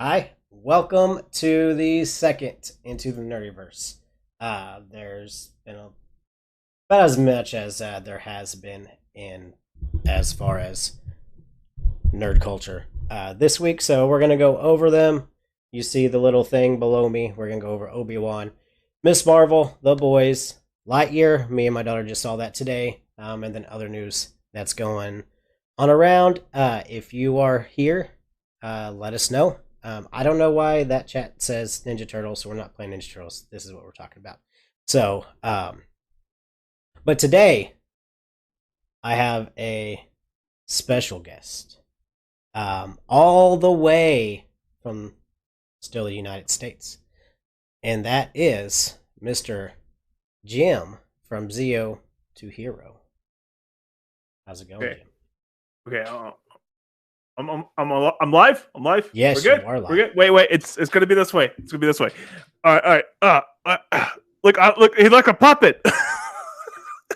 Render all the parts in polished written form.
Hi, welcome to the second Into the Nerdiverse. There's been about as much as there has been in as far as nerd culture this week, so we're gonna go over them. You see the little thing below me. We're gonna go over Obi-Wan, Miss Marvel, The Boys, Lightyear. Me and my daughter just saw that today, and then other news that's going on around. If you are here, let us know. I don't know why that chat says Ninja Turtles, so we're not playing Ninja Turtles. This is what we're talking about. So, but today I have a special guest, all the way from still the United States, and that is Mr. Jim from Zio to Hero. How's it going, Okay. Jim? Okay. I'm live. I'm live. Yes, We're good. you are live. We're good. Wait. It's gonna be this way. It's gonna be this way. All right. Look. He's like a puppet.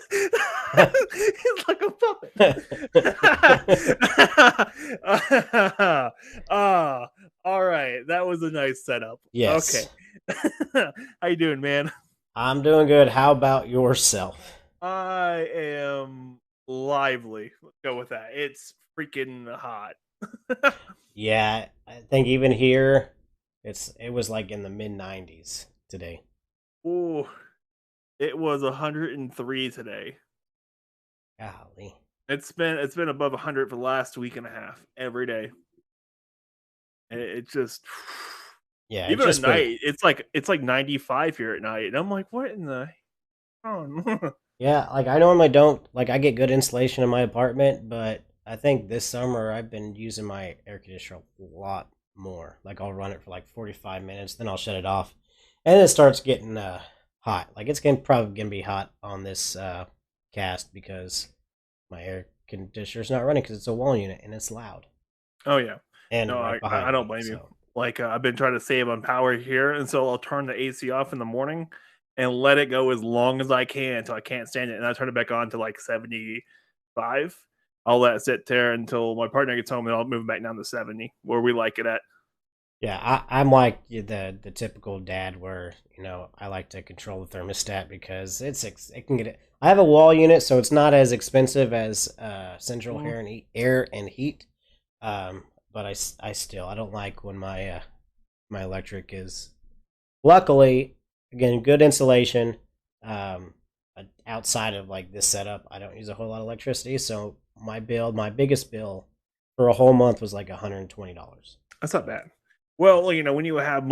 He's like a puppet. All right. That was a nice setup. Yes. Okay. How you doing, man? I'm doing good. How about yourself? I am lively. Let's go with that. It's freaking hot. Yeah, I think even here, it was like in the mid 90s today. Ooh, it was 103 today. Golly. It's been above 100 for the last week and a half every day. And it just Yeah, even at night, it's like 95 here at night, and I'm like, what in the oh. Yeah, like I normally don't like I get good insulation in my apartment, but I think this summer I've been using my air conditioner a lot more. Like I'll run it for like 45 minutes, then I'll shut it off. And it starts getting hot. Like it's probably gonna be hot on this cast because my air conditioner's not running because it's a wall unit and it's loud. Oh yeah, And no, right I behind don't me. blame you. So Like I've been trying to save on power here, and so I'll turn the AC off in the morning and let it go as long as I can until I can't stand it, and I turn it back on to like 75. I'll let it sit there until my partner gets home, and I'll move it back down to 70, where we like it at. yeah, I'm like the typical dad where I like to control the thermostat because it can get it. I have a wall unit, so it's not as expensive as central Mm. air and heat. But I still I don't like when my electric is. Luckily, again, good insulation. Outside of like this setup, I don't use a whole lot of electricity, so my biggest bill for a whole month was like $120. That's not bad. Well, when you have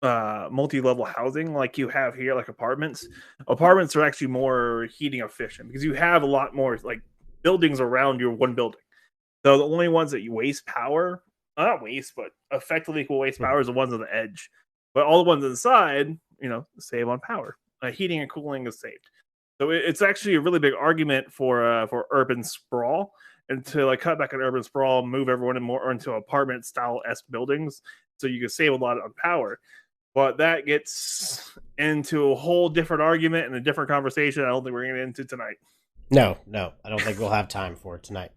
multi-level housing like you have here, like apartments are actually more heating efficient because you have a lot more like buildings around your one building. So the only ones that you waste power, not waste, but effectively equal waste power is the ones on the edge. But all the ones inside, save on power. Heating and cooling is saved. So it's actually a really big argument for urban sprawl and to like cut back on urban sprawl, move everyone in more into apartment style esque buildings, so you can save a lot on power. But that gets into a whole different argument and a different conversation. I don't think we're going to get into tonight. No, I don't think we'll have time for it tonight.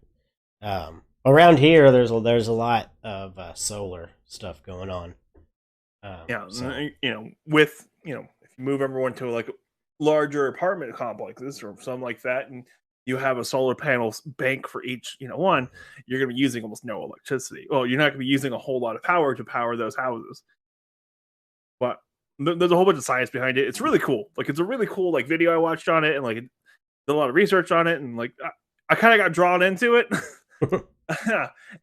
Around here, there's a lot of solar stuff going on. Yeah, So with if you move everyone to like larger apartment complexes or something like that, and you have a solar panel bank for each one, you're going to be using almost no electricity. Well, you're not going to be using a whole lot of power to power those houses. But there's a whole bunch of science behind it. It's really cool. Like it's a really cool like video I watched on it, and like did a lot of research on it, and like I kind of got drawn into it.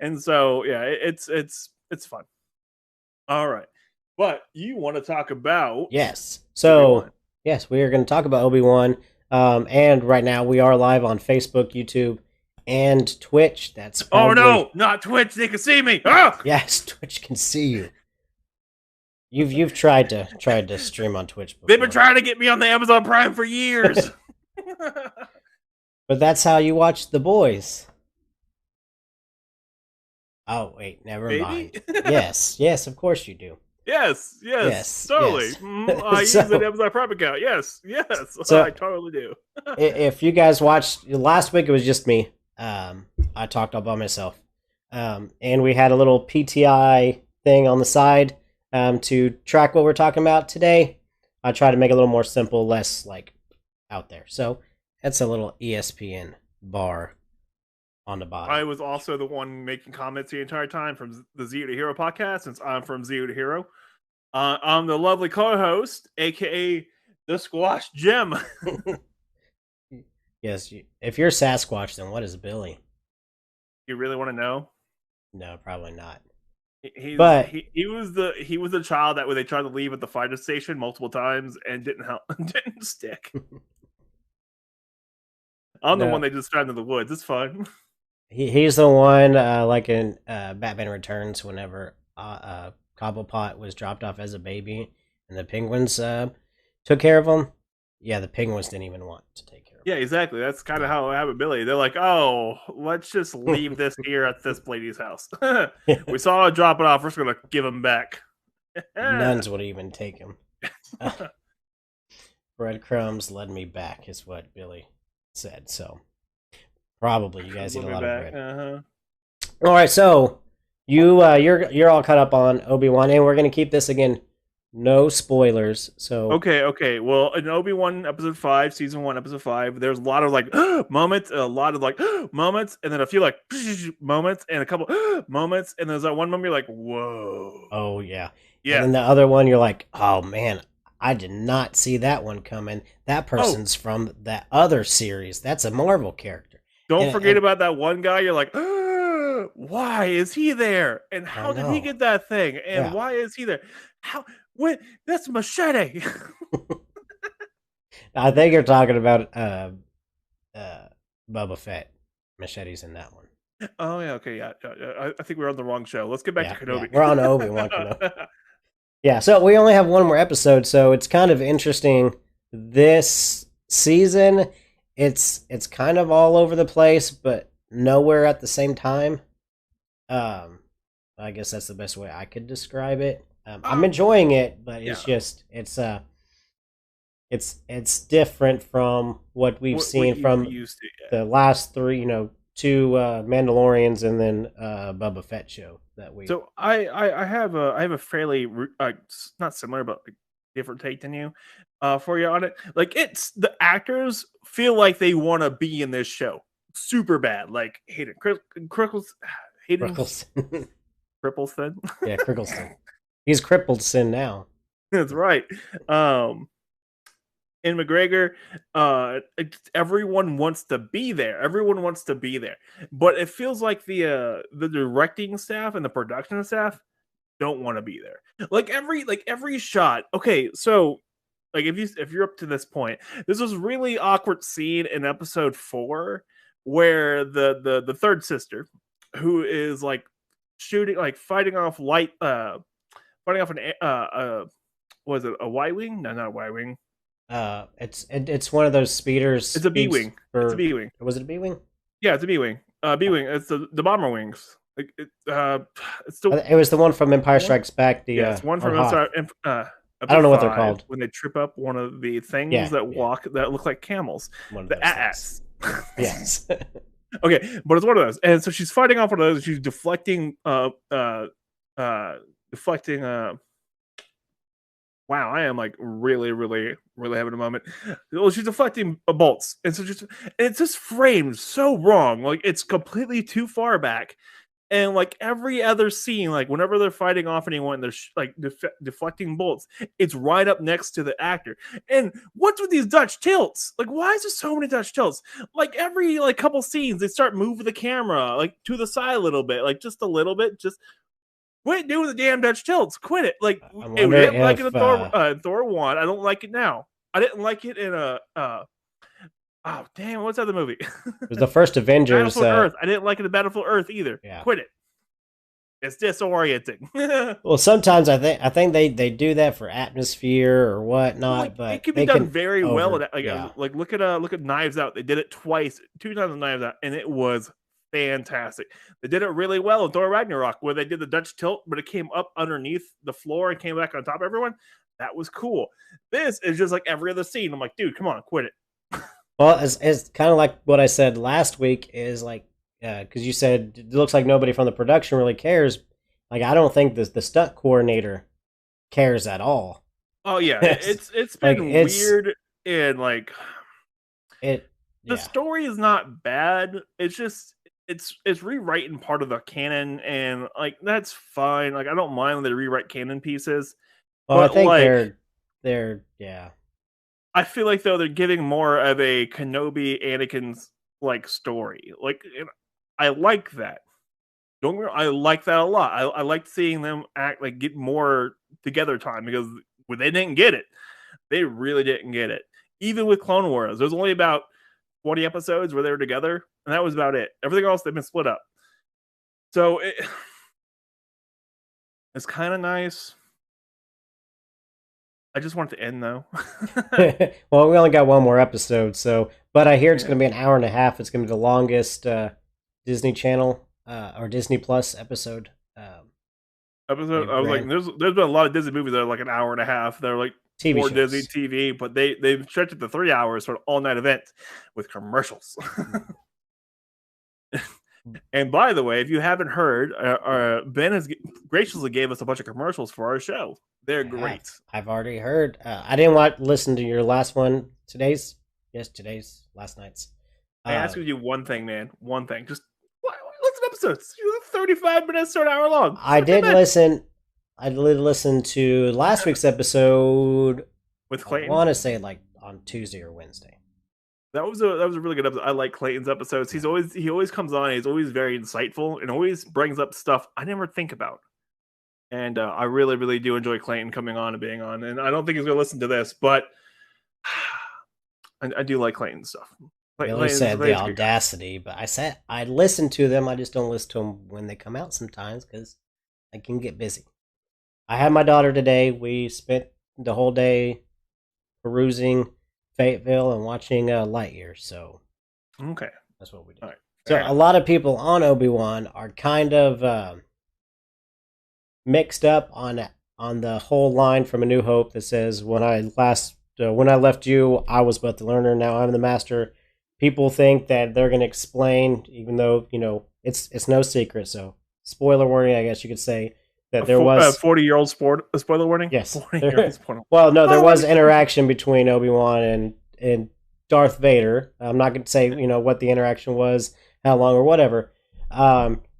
And so yeah, it's fun. All right, but you want to talk about yes, so Obi-Wan. yes, we are going to talk about Obi-Wan. And right now we are live on Facebook, YouTube, and Twitch. That's Oh probably no, not Twitch. They can see me. Ah! yes, Twitch can see you. You've tried to stream on Twitch before. They've been trying to get me on the Amazon Prime for years. But that's how you watch The Boys. Oh wait, never mind. Yes, of course you do. Yes, totally. Yes. I use an Amazon Prime account. Yes, So I totally do. if you guys watched last week, it was just me. I talked all by myself. And we had a little PTI thing on the side to track what we're talking about today. I try to make it a little more simple, less like out there. So that's a little ESPN bar on the bottom. I was also the one making comments the entire time from the Zero to Hero podcast, since I'm from Zero to Hero. I'm the lovely co-host, aka the Squash Gem. Yes, if you're Sasquatch, then what is Billy? You really want to know? No, probably not. He was the child that when they tried to leave at the fire station multiple times and didn't stick. I'm the one they just found in the woods. It's fun. He's the one like in Batman Returns, whenever Cobblepot was dropped off as a baby and the penguins took care of him. Yeah, the penguins didn't even want to take care of him. Yeah, exactly. That's kind of how it happened, Billy. They're like, oh, let's just leave this here at this lady's house. We saw her drop it off. We're just going to give him back. Nuns would even take him. Breadcrumbs led me back, is what Billy said. So probably you guys eat a lot of bread. All right, so you're all caught up on Obi-Wan, and we're going to keep this again. No spoilers. So okay. Well, in Obi-Wan episode 5, season 1, episode 5, there's a lot of like moments, moments, and then a few like moments, and a couple moments, and there's that one moment you're like, whoa. Oh yeah. And then the other one you're like, oh man, I did not see that one coming. That person's from that other series. That's a Marvel character. Don't forget about that one guy. You're like, why is he there? And how did he get that thing? And why is he there? How? Wait, that's Machete. I think you're talking about Boba Fett. Machete's in that one. Oh yeah, okay, yeah. I think we're on the wrong show. Let's get back to Kenobi. Yeah. We're on Obi-Wan Kenobi. Yeah, so we only have one more episode, so it's kind of interesting. This season, it's kind of all over the place, but nowhere at the same time. I guess that's the best way I could describe it. I'm enjoying it, but it's just it's different from what we've seen from the last three, 2 Mandalorians and then Boba Fett show that we. So I have a fairly not similar but different take than you for you on it. Like, it's the actors feel like they want to be in this show super bad. Like Hayden Crickleston. Crippleston. Yeah, Crickleston. He's Crippleston now. That's right. And McGregor, everyone wants to be there. Everyone wants to be there, but it feels like the directing staff and the production staff don't want to be there. Like every shot. Okay, so like if you're up to this point, this was really awkward scene in episode 4 where the third sister, who is like shooting, like fighting off an was it a Y-wing? No, not a Y-wing. It's one of those speeders. It's a B-wing. It's a B-wing. Was it a B-wing? Yeah, it's a B-wing. B-wing. It's the bomber wings. Like it's it was the one from Empire Strikes Back. It's one from Empire. I don't know what they're called. When they trip up one of the things that walk that look like camels. The ass. Yes. Okay, but it's one of those, and so she's fighting off one of those. She's deflecting. Wow, I am like really, really, really having a moment. Well, she's deflecting bolts, and so it's just framed so wrong. Like, it's completely too far back, and like every other scene, like whenever they're fighting off anyone, they're like deflecting bolts. It's right up next to the actor. And what's with these Dutch tilts? Like, why is there so many Dutch tilts? Like every couple scenes, they start moving the camera like to the side a little bit, like just a little bit, just. Quit doing the damn Dutch tilts. Quit it. Like, I didn't like it in Thor 1. I don't like it now. I didn't like it in oh damn, what's that other movie? It was the first Avengers. Battlefield Earth. I didn't like it in Battlefield Earth either. Yeah. Quit it. It's disorienting. Well, sometimes I think they do that for atmosphere or whatnot, but it could be done very well. Like look at Knives Out. They did it 2 times in Knives Out, and it was fantastic. They did it really well in Thor Ragnarok, where they did the Dutch tilt, but it came up underneath the floor and came back on top of everyone. That was cool. This is just like every other scene. I'm like, dude, come on, quit it. Well, it's kind of like what I said last week. Is like because you said it looks like nobody from the production really cares. Like, I don't think the stunt coordinator cares at all. Oh yeah, it's like been it's weird, and like it. the Yeah. story is not bad. It's just it's rewriting part of the canon, and like that's fine. Like I don't mind when they rewrite canon pieces, Well, I but think like they're yeah. I feel like though they're giving more of a Kenobi Anakin's like story. Like and I like that. Don't get me wrong, I like that a lot. I like seeing them act like get more together time because when they didn't get it, they really didn't get it. Even with Clone Wars, there's only about 20 episodes where they were together, and that was about it. Everything else they've been split up. So it's kind of nice. I just want it to end though. Well, we only got one more episode, so but I hear it's Yeah. going to be an hour and a half. It's going to be the longest Disney Channel or Disney Plus episode. Episode, They've I was like, ran there's been a lot of Disney movies that are like an hour and a half. They're like TV more Disney shows. TV, but they've stretched it to 3 hours for an all night event with commercials. And by the way, if you haven't heard, Ben has graciously gave us a bunch of commercials for our show. They're great. I've already heard. I didn't listen to your last one. Today's last night's. I ask you one thing, man. One thing. Just listen to episodes. 35 minutes to an hour long. I did listen. I did listen to last week's episode with Clayton. I want to say like on Tuesday or Wednesday. That was a really good episode. I like Clayton's episodes. He always comes on. He's always very insightful and always brings up stuff I never think about. And I really, really do enjoy Clayton coming on and being on. And I don't think he's going to listen to this, but I do like Clayton's stuff. Billy said the audacity, but I said I listen to them. I just don't listen to them when they come out sometimes because I can get busy. I had my daughter today. We spent the whole day perusing Fayetteville and watching Lightyear. So okay, that's what we did. All right, so a lot of people on Obi-Wan are kind of mixed up on the whole line from A New Hope that says, "When I left you, I was but the learner. Now I'm the master." People think that they're going to explain, even though it's no secret. So spoiler warning, I guess you could say that there was 40-year-old spoiler warning. Yes. Well, no, there was interaction between Obi-Wan and Darth Vader. I'm not going to say what the interaction was, how long or whatever.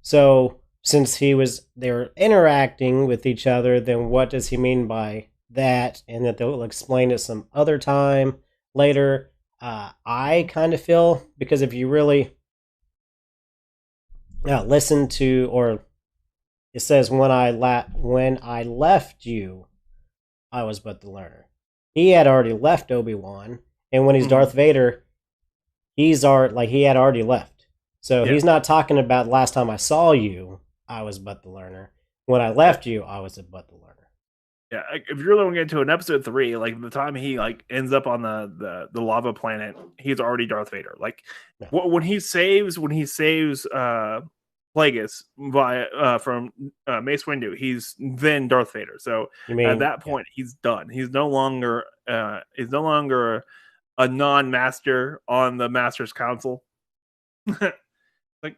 So since they were interacting with each other, then what does he mean by that? And that they'll explain it some other time later. I kind of feel, because if you really listen to, or it says, when I left you, I was but the learner. He had already left Obi-Wan, and when he's Darth Vader, he had already left. So he's not talking about last time I saw you, I was but the learner. When I left you, I was but the learner. Yeah, if you're really going to get into an episode 3, like the time he ends up on the lava planet, he's already Darth Vader. Like when he saves Plagueis from Mace Windu, he's then Darth Vader. So at that point, he's done. He's no longer a non-master on the Master's Council. Like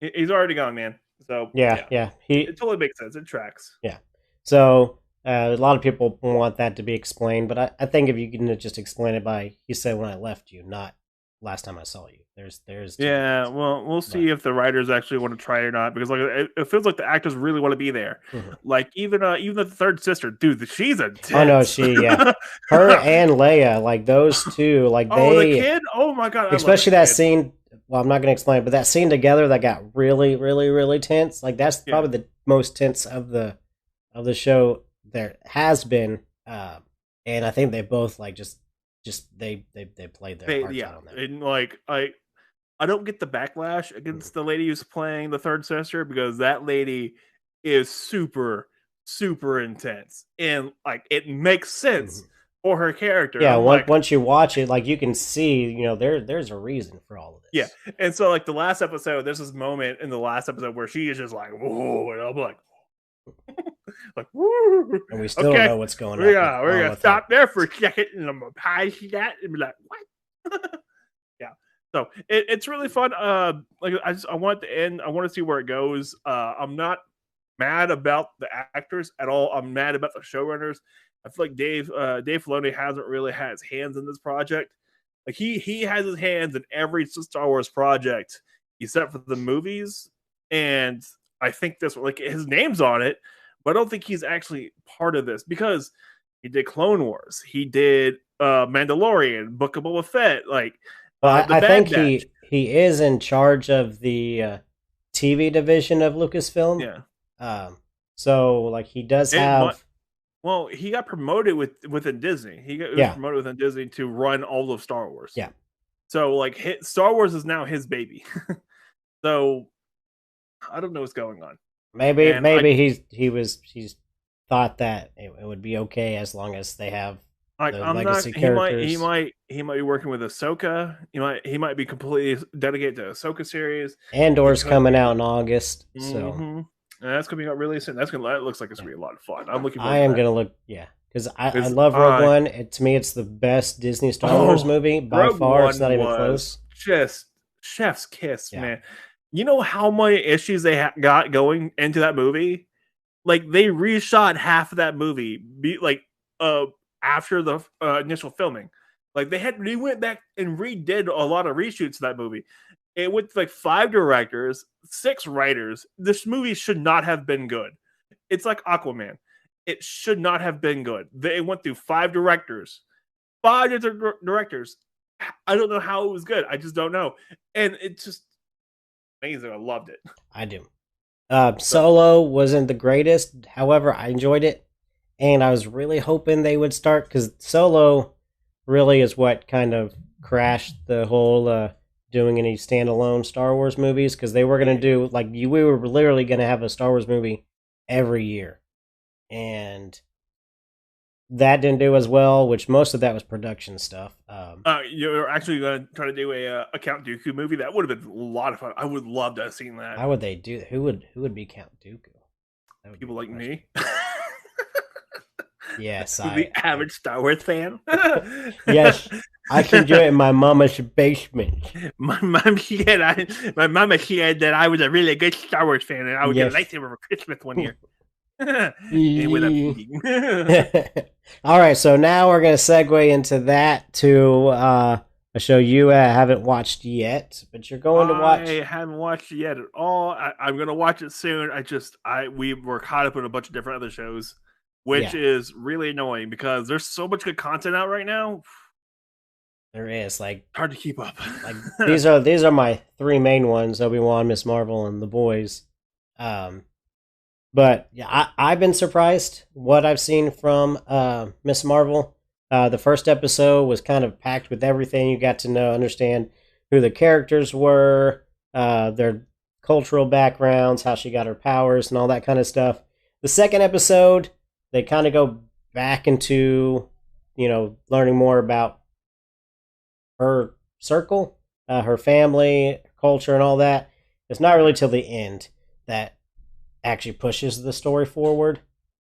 he's already gone, man. So yeah. It totally makes sense. It tracks. Yeah. So a lot of people want that to be explained, but I think if you can just explain it by, he said, when I left you, not last time I saw you. There's yeah. Well, we'll see if the writers actually want to try it or not, because it feels like the actors really want to be there. Mm-hmm. Like even the third sister, dude, she's intense. Oh no, her and Leia, like those two, like the kid. Oh my god, especially that scene. Well, I'm not going to explain it, but that scene together that got really, really, really tense. Like that's probably the most tense of the show there has been, and I think they both like just they played their hearts out on that. And like I don't get the backlash against the lady who's playing the third sister, because that lady is super, super intense, and like it makes sense for her character. Yeah, once you watch it, like you can see, there's a reason for all of this. Yeah, and so like the last episode, there's this moment in the last episode where she is just like, whoa, and I'm like. Like, woo. And we still don't know what's going on. Yeah, we're gonna stop there for a second, and I'm gonna pass that and be like, what? Yeah, So it's really fun. Like I want it to end. I want to see where it goes. I'm not mad about the actors at all. I'm mad about the showrunners. I feel like Dave Filoni hasn't really had his hands in this project. Like he has his hands in every Star Wars project except for the movies, and I think this like his name's on it, but I don't think he's actually part of this because he did Clone Wars, he did Mandalorian, Book of Boba Fett, like Well, the I think Bad Batch. he is in charge of the TV division of Lucasfilm. Yeah, So like he does it have well, he got promoted within Disney. He was yeah promoted within Disney to run all of Star Wars. yeah. So like Star Wars is now his baby. So I don't know what's going on. And Maybe he's thought that it would be okay as long as they have the I'm not. legacy characters. He might be working with Ahsoka. He might be completely dedicated to Ahsoka series. Andor's coming out in August, so Mm-hmm. And that's coming out really soon. That looks like it's gonna be a lot of fun. I'm looking forward I to am that. gonna look because I love Rogue One. To me, it's the best Disney Star Wars movie by Rogue far. It's One not even was close. just chef's kiss, Yeah. man. You know how many issues they got going into that movie? Like they reshot half of that movie, after the initial filming. Like they went back and redid a lot of reshoots of that movie. It went like 5 directors, 6 writers. This movie should not have been good. It's like Aquaman. It should not have been good. They went through 5 directors, 5 directors. I don't know how it was good. I just don't know. And it's just amazing. I loved it. I do. Solo wasn't the greatest. However, I enjoyed it, and I was really hoping they would start because Solo really is what kind of crashed the whole doing any standalone Star Wars movies because they were gonna do we were literally gonna have a Star Wars movie every year, and that didn't do as well. Which most of that was production stuff. You're actually going to try to do a Count Dooku movie. That would have been a lot of fun. I would love to have seen that. How would they do? Who would be Count Dooku? People like me. Yes, the average Star Wars fan. Yes, I can do it in my mama's basement. My mom said that I was a really good Star Wars fan, and I would get a lightsaber for Christmas one year. All right, so now we're gonna segue into that to a show you haven't watched yet, but you're going to watch. I haven't watched it yet at all. I'm gonna watch it soon. We were caught up in a bunch of different other shows, which is really annoying because there's so much good content out right now. There is hard to keep up. These are my 3 main ones: Obi-Wan, Miss Marvel, and The Boys. But yeah, I've been surprised what I've seen from Miss Marvel. The first episode was kind of packed with everything. You got to understand who the characters were, their cultural backgrounds, how she got her powers, and all that kind of stuff. The second episode, they kind of go back into, learning more about her circle, her family, culture, and all that. It's not really till the end that actually pushes the story forward.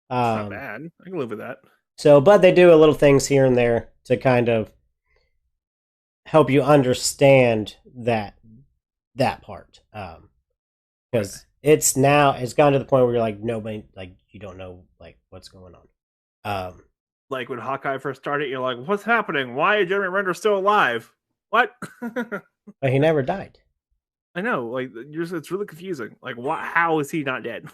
Not bad. I can live with that. So, but they do a little things here and there to kind of help you understand that part. Because it's gone to the point where you're like, nobody, you don't know, what's going on. Like when Hawkeye first started, you're like, what's happening? Why is Jeremy Renner still alive? What? But he never died. I know, it's really confusing. How is he not dead?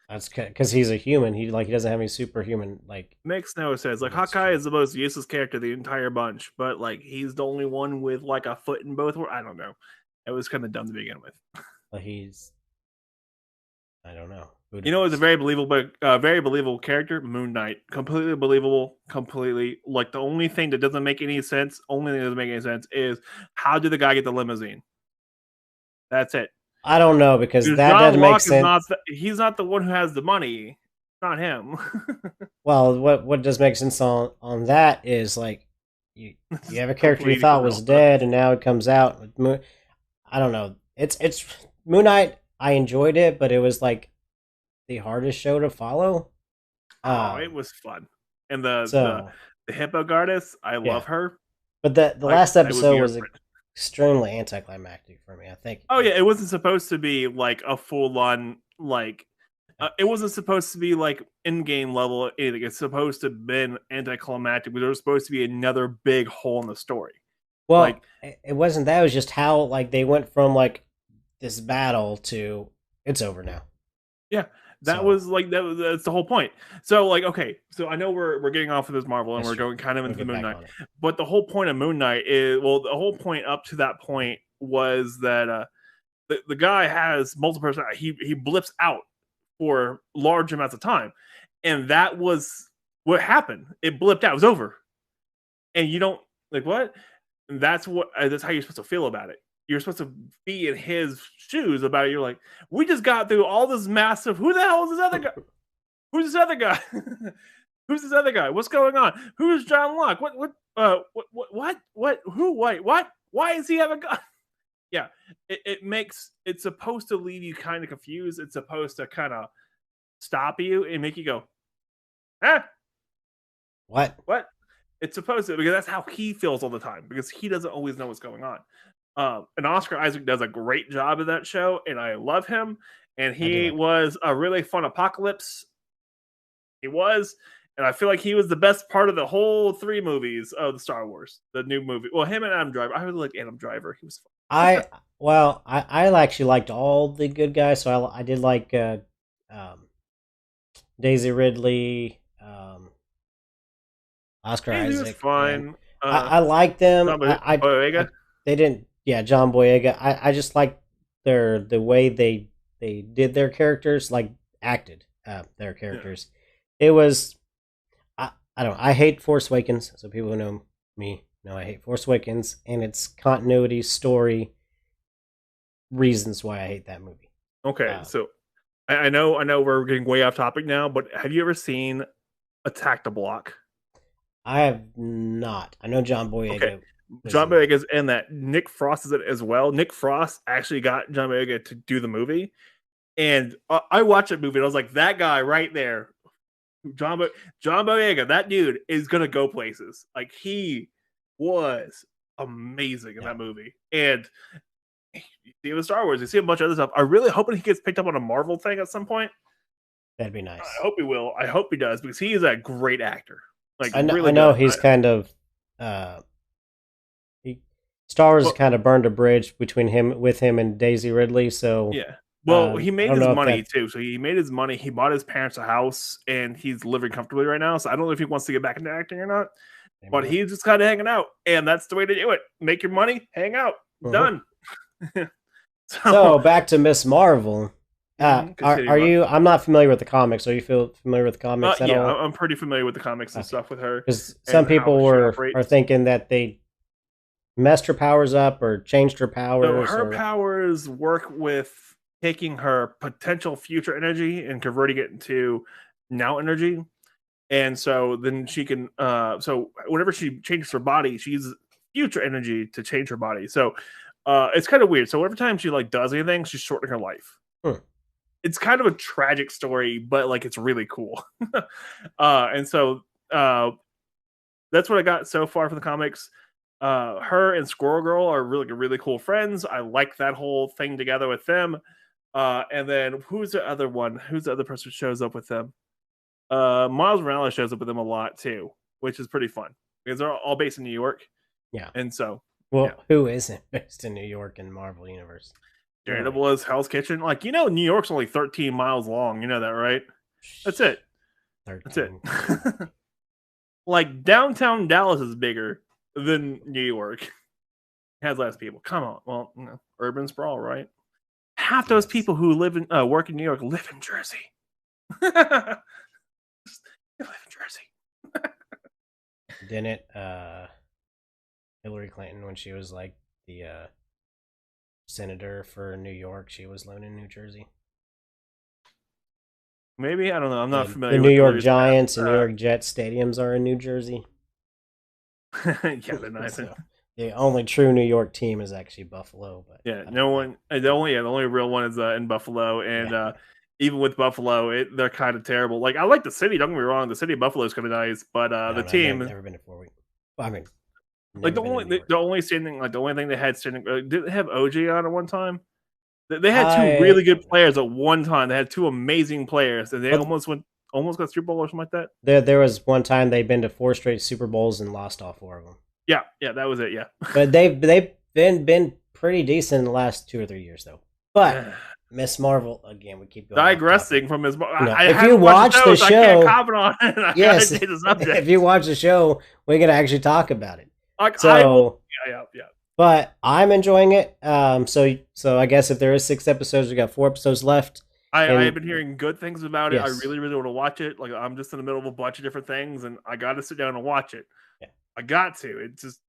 That's because he's a human. He doesn't have any superhuman Makes no sense. Hawkeye is the most useless character of the entire bunch, but he's the only one with a foot in both. I don't know. It was kind of dumb to begin with. But I don't know. It's a very believable character. Moon Knight, completely believable. Completely the only thing that doesn't make any sense. Is how did the guy get the limousine? That's it. I don't know because that John doesn't Locke make sense. He's not the one who has the money. It's not him. Well, what does make sense on that is you have a character you thought was dead and now it comes out with Moon. I don't know. It's Moon Knight. I enjoyed it, but it was the hardest show to follow. It was fun, and the Hippo Goddess. I love her. But the last episode was extremely anticlimactic for me. I think. Oh yeah, it wasn't supposed to be like a full on like. It wasn't supposed to be like in-game level anything. It's supposed to have been anticlimactic, but there was supposed to be another big hole in the story. Well, Like, it wasn't that. It was just how like they went from like this battle to it's over now. yeah, that So was like that's the whole point. So like, okay, so I know we're getting off of this Marvel and that's we're true. going kind of We'll into the get Moon back Knight, on it. but the whole point of Moon Knight is, well, the whole point up to that point was that the guy has multiple personalities. He blips out for large amounts of time, and that was what happened. It blipped out. It was over, and you don't like what. And that's how you're supposed to feel about it. You're supposed to be in his shoes about it. You're like, we just got through all this massive. Who the hell is this other guy? Who's this other guy? Who's this other guy? What's going on? Who's John Locke? What? Who? Wait, what? Why is he have a gun? Yeah, it's supposed to leave you kind of confused. It's supposed to kind of stop you and make you go, ah, What? what? It's supposed to, because that's how he feels all the time, because he doesn't always know what's going on. And Oscar Isaac does a great job of that show, and I love him. And he was a really fun Apocalypse. He was, and I feel like he was the best part of the whole 3 movies of the Star Wars, the new movie. Well, him and Adam Driver. I really like Adam Driver. He was fun. I actually liked all the good guys, so I did like Daisy Ridley, Oscar He was Isaac. fine. I like them. Boyega? They didn't. Yeah, John Boyega. I just like the way they did their characters, like acted their characters. Yeah. It was. I don't. I hate Force Awakens. So people who know me know I hate Force Awakens and its continuity, story, reasons why I hate that movie. Okay, so I know we're getting way off topic now, but have you ever seen Attack the Block? I have not. I know John Boyega. Okay. John Boyega is in that. Nick Frost is in it as well. Nick Frost actually got John Boyega to do the movie, and I watched that movie and I was like, that guy right there, John Boyega, that dude is gonna go places. Like, he was amazing in that movie. And you see him in Star Wars, you see a bunch of other stuff. I'm really hoping he gets picked up on a Marvel thing at some point. That'd be nice. I hope he will. I hope he does, because he is a great actor. Like, I know, really I know good. he's kind of Star Wars kind of burned a bridge between him and Daisy Ridley. So yeah, well, he made his money too. So he made his money. He bought his parents a house, and he's living comfortably right now. So I don't know if he wants to get back into acting or not. But he's just kind of hanging out, and that's the way to do it. Make your money, hang out, done. So back to Miss Marvel. Are you? I'm not familiar with the comics. Are you familiar with the comics at all? I'm pretty familiar with the comics and stuff with her. Because some people are thinking that they messed her powers up or changed her powers. So her powers work with taking her potential future energy and converting it into now energy. And so then she can, so whenever she changes her body, she uses future energy to change her body. So it's kind of weird. So every time she like does anything, she's shortening her life. It's kind of a tragic story, but like it's really cool. And so that's what I got so far for the comics. Her and Squirrel Girl are really cool friends. I like that whole thing together with them. And then who's the other one? Who's the other person who shows up with them? Miles Morales shows up with them a lot too, which is pretty fun because they're all based in New York. Yeah. And so, who isn't based in New York in Marvel Universe? Daredevil is Hell's Kitchen. Like, New York's only 13 miles long. You know that, right? That's it. 13. That's it. Like, downtown Dallas is bigger than New York. It has less people. Come on. Well, urban sprawl, right? Half those people who live in work in New York live in Jersey. You live in Jersey. Didn't Hillary Clinton, when she was like the senator for New York, she was living in New Jersey? Maybe, I don't know. I'm not familiar. The New York Giants and New York Jets stadiums are in New Jersey. Yeah, they're nice. So, the only true New York team is actually Buffalo. But yeah, the only real one is in Buffalo, and even with Buffalo, they're kind of terrible. Like, I like the city. Don't get me wrong, the city of Buffalo is kind of nice, but the team. I've never been to 4 weeks. Well, I mean, Like Never been to New York. the only standing like the only thing they had standing did they have OJ on at one time? They had two I really good players at one time. They had two amazing players, and they but almost got Super Bowl or something like that. there was one time they've been to 4 straight Super Bowls and lost all 4 of them. Yeah, that was it. Yeah, But they've been pretty decent in the last 2 or 3 years though. But Miss Marvel again, we keep going digressing from his. If you watch the show, I can't comment on it. Yes, if you watch the show, we can actually talk about it. Yeah. But I'm enjoying it. So I guess if there is 6 episodes, we got 4 episodes left. I've been hearing good things about it. Yes. I really want to watch it. Like I'm just in the middle of a bunch of different things, and I got to sit down and watch it. Yeah. I got to. It's just.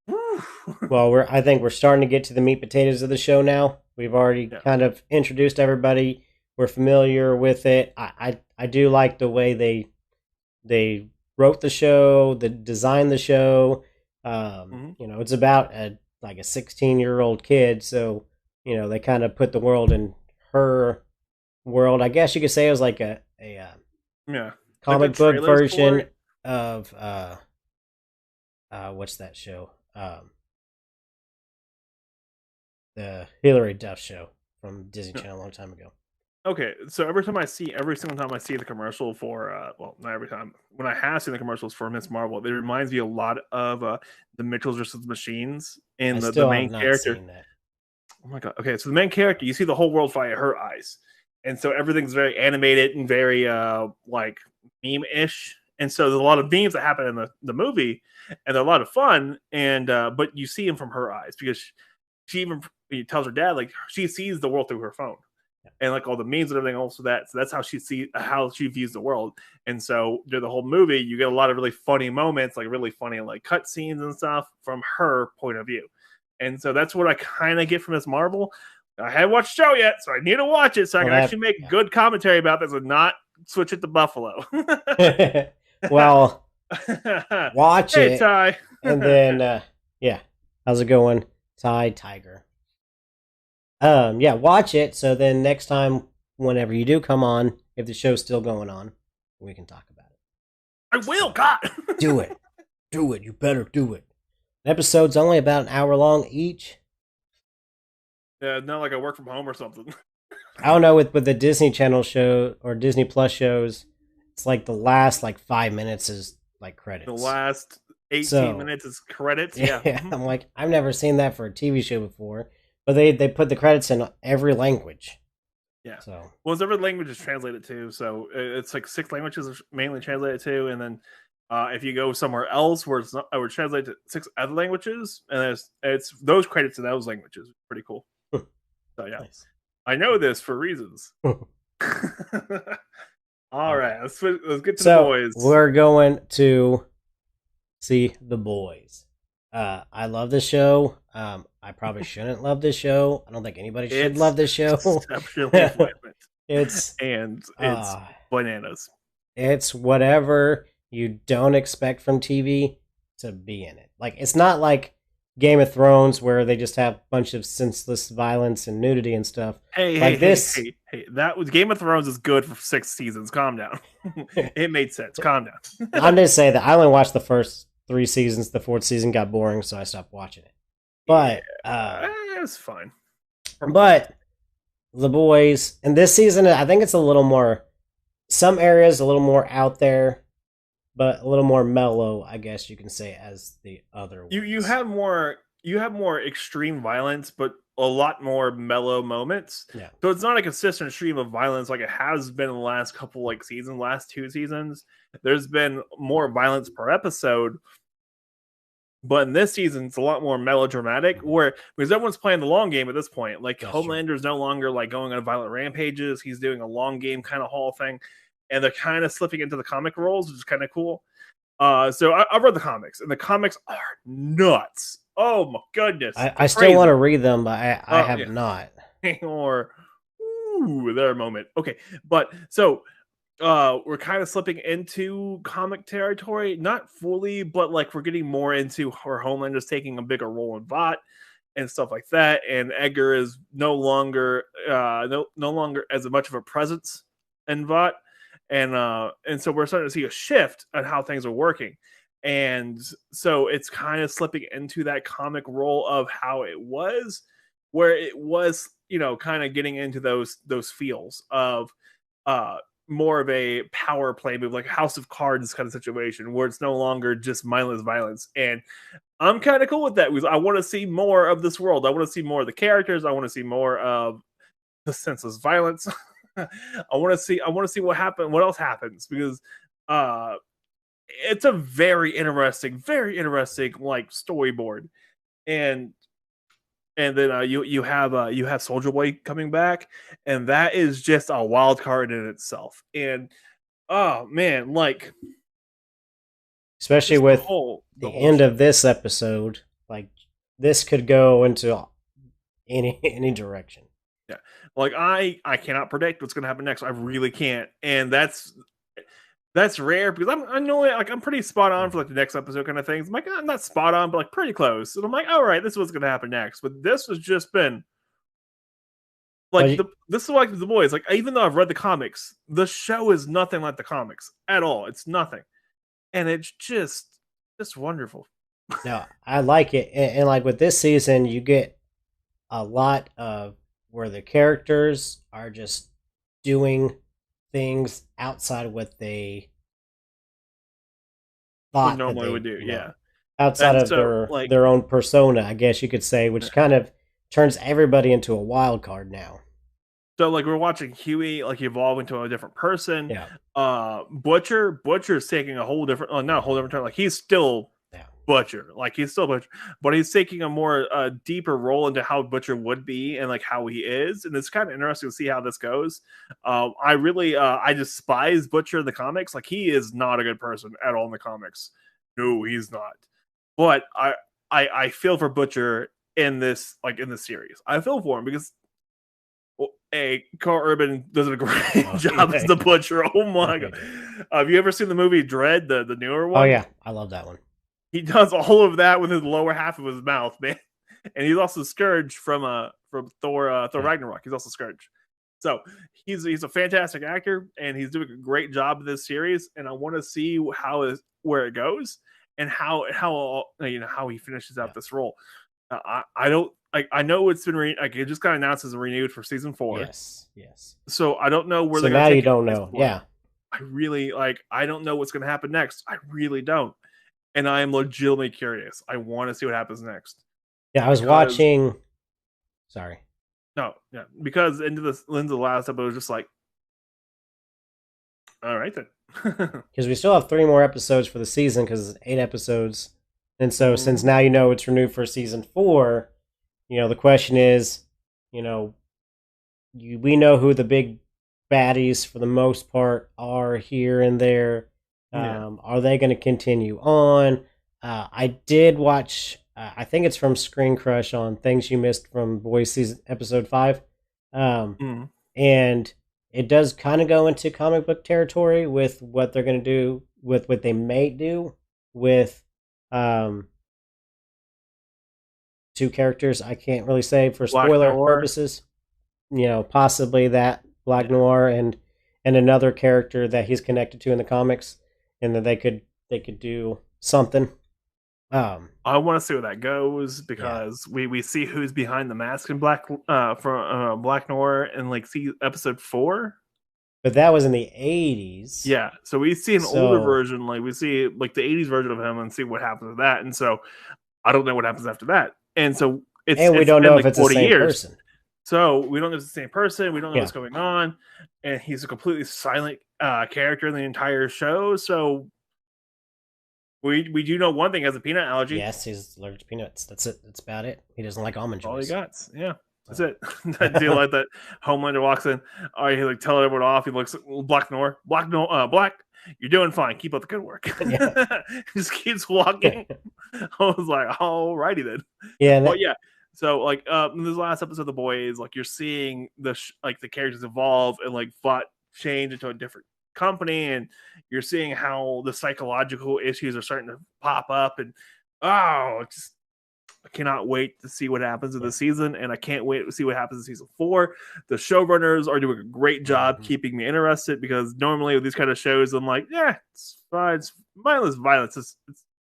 Well, I think we're starting to get to the meat potatoes of the show now. We've already kind of introduced everybody. We're familiar with it. I do like the way they wrote the show, designed the show. It's about a 16-year-old kid, so they kind of put the world in her world. I guess you could say it was like a comic book version of what's that show? The Hillary Duff show from Disney Channel a long time ago. Okay, so every single time I see the commercial for not every time, when I have seen the commercials for Miss Marvel, it reminds me a lot of the Mitchells versus Machines and the main character. Oh my god! Okay, so the main character, you see the whole world via her eyes, and so everything's very animated and very like meme-ish, and so there's a lot of memes that happen in the movie, and they're a lot of fun, and but you see them from her eyes because she even tells her dad like she sees the world through her phone. And like all the memes and everything also so that's how she views the world. And so during the whole movie you get a lot of really funny moments, like really funny like cut scenes and stuff from her point of view. And so that's what I kind of get from Miss Marvel. I haven't watched the show yet, so I need to watch it so I can actually make good commentary about this and not switch it to Buffalo. Well, watch it, Ty. And then how's it going, Tiger? Watch it. So then next time, whenever you do come on, if the show's still going on, we can talk about it. I will, God. Do it. You better do it. Episode's only about an hour long each. Yeah, not like I work from home or something. I don't know with the Disney Channel show or Disney Plus shows, it's like the last 5 minutes is like credits. The last 18 minutes is credits. Yeah. I'm like, I've never seen that for a TV show before. But they put the credits in every language. Yeah. So it's every language is translated to. So it's like 6 languages are mainly translated to, and then if you go somewhere else where it's not, I would translate to 6 other languages, and it's those credits in those languages. Pretty cool. So yeah, nice. I know this for reasons. All right, let's get to the boys. We're going to see The Boys. I love this show. I probably shouldn't love this show. I don't think anybody should love this show. It's bananas. It's whatever you don't expect from TV to be in it. Like, it's not like Game of Thrones where they just have a bunch of senseless violence and nudity and stuff. Hey, that was Game of Thrones is good for 6 seasons. Calm down. It made sense. Calm down. I'm just saying that I only watched the first 3 seasons. The 4th season got boring, so I stopped watching it. But it's fine. But The Boys, and this season, I think it's a little more. Some areas a little more out there, but a little more mellow, I guess you can say, as the other ones. You have more extreme violence, but a lot more mellow moments. Yeah. So it's not a consistent stream of violence like it has been in the last couple seasons, last 2 seasons. There's been more violence per episode. But in this season, it's a lot more melodramatic, because everyone's playing the long game at this point. Like, Homelander's no longer going on violent rampages. He's doing a long game kind of whole thing, and they're kind of slipping into the comic roles, which is kind of cool. So I've read the comics, and the comics are nuts. Oh my goodness! I still want to read them, but I have not. Or their moment. Okay, but so. We're kind of slipping into comic territory, not fully, but we're getting more into where Homelander's taking a bigger role in Vought and stuff like that, and Edgar is no longer no longer as much of a presence in Vought, and so we're starting to see a shift on how things are working. And so it's kind of slipping into that comic role of how it was, where it was, kind of getting into those feels of uh more of a power play move, like House of Cards kind of situation, where it's no longer just mindless violence. And I'm kind of cool with that because I want to see more of this world. I want to see more of the characters. I want to see more of the senseless violence. I want to see what else happens, because uh it's a very interesting like storyboard. And then you have Soldier Boy coming back, and that is just a wild card in itself. And oh man, like especially just with the the whole end show. of this episode. Like, this could go into any direction. Yeah, like I cannot predict what's going to happen next. I really can't, and that's rare because I know like I'm pretty spot on for like the next episode kind of things. I'm like, I'm not spot on, but like pretty close. And I'm like, all right, this is what's going to happen next. But this has just been like But this is like The Boys. Like, even though I've read the comics, the show is nothing like the comics at all. It's nothing, and it's just wonderful. no, I like it, and like with this season, you get a lot of where the characters are just doing things outside of what they What thought that normally they, would do, yeah. outside And of so like their own persona, I guess you could say, which kind of turns everybody into a wild card now. So like we're watching Huey like evolve into a different person. Yeah, Butcher's taking a whole different, not a whole different turn. Like he's still yeah, Butcher, like he's still Butcher, but he's taking a more deeper role into how Butcher would be and like how he is. And it's kind of interesting to see how this goes. I despise Butcher in the comics. Like, he is not a good person at all in the comics. No, he's not. But I feel for Butcher in this series. I feel for him because Carl Urban does a great job as the Butcher. Oh my god! Have you ever seen the movie Dread, the newer one? Oh yeah, I love that one. He does all of that with his lower half of his mouth, man. And he's also Scourge from Thor Ragnarok. He's also Scourge. So he's a fantastic actor, and he's doing a great job in this series. And I want to see where it goes, and how he finishes out this role. I don't like. I know it's been it just got announced as renewed for season 4. Yes. So I don't know where So they're now going to take you it. don't know. Yeah. I really I don't know what's going to happen next. I really don't, and I am legitimately curious. I want to see what happens next. Yeah, I was watching. Sorry. No, yeah, because into the last episode, was just like, all right then. Because we still have 3 more episodes for the season, because it's 8 episodes. And so, since now it's renewed for season 4, the question is, we know who the big baddies for the most part are here and there. Are they going to continue on? I did watch, I think it's from Screen Crush, on Things You Missed from Boys season episode 5. And it does kind of go into comic book territory with what they're going to do, with what they may do with 2 characters. I can't really say for spoiler purposes. Possibly that Black Noir and another character that he's connected to in the comics, and that they could do something. I want to see where that goes, because we see who's behind the mask in Black Noir in like episode 4. But that was in the 80s. Yeah, so we see an older version, like we see like the 80s version of him, and see what happens with that. And so I don't know what happens after that. And so we don't know if it's the same person. So we don't know if it's the same person. We don't know what's going on, and he's a completely silent character in the entire show. So we do know one thing: he has a peanut allergy. Yes, he's allergic to peanuts. That's it. That's about it. He doesn't like almond joys. All he got. Yeah, that's it. That deal like that. Homelander walks in. All right, he like tell everyone off. He looks Black. You're doing fine. Keep up the good work. Just keeps walking. I was like, alrighty then. Yeah. But yeah. So like in this last episode of The Boys, like you're seeing the characters evolve and like change into a different company, and you're seeing how the psychological issues are starting to pop up, and I cannot wait to see what happens in the season, and I can't wait to see what happens in season 4. The showrunners are doing a great job keeping me interested, because normally with these kind of shows, I'm like, yeah, it's fine, it's mindless violence, it's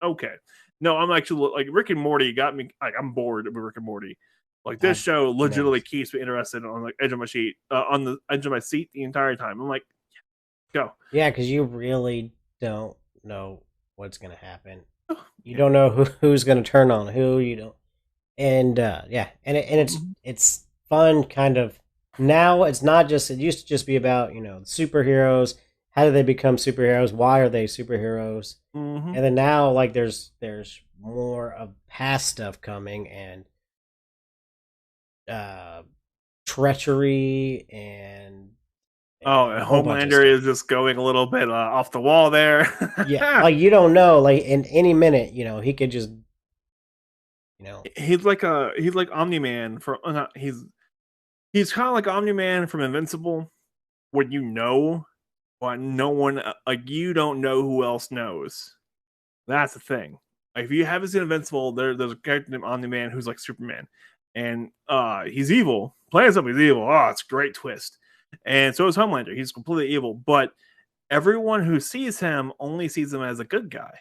Okay. No, I'm actually like Rick and Morty got me. Like, I'm bored with Rick and Morty. Like this show legitimately keeps me interested on the edge of my seat, on the edge of my seat the entire time. I'm like, go. Yeah, because you really don't know what's gonna happen. You don't know who's gonna turn on who. You don't, and yeah, and it's fun. Kind of now, it's not just. It used to just be about superheroes. How do they become superheroes? Why are they superheroes? Mm-hmm. And then now, like there's more of past stuff coming and treachery and Homelander is just going a little bit off the wall there. Yeah, like you don't know, like in any minute, he could just, he's like Omni-Man for he's kind of like Omni-Man from Invincible, when but no one like you don't know who else knows. That's the thing. Like, if you haven't seen Invincible, there's a character named Omni-Man who's like Superman, and he's evil. Plain up, he's evil. Oh, it's a great twist. And so is Homelander. He's completely evil, but everyone who sees him only sees him as a good guy.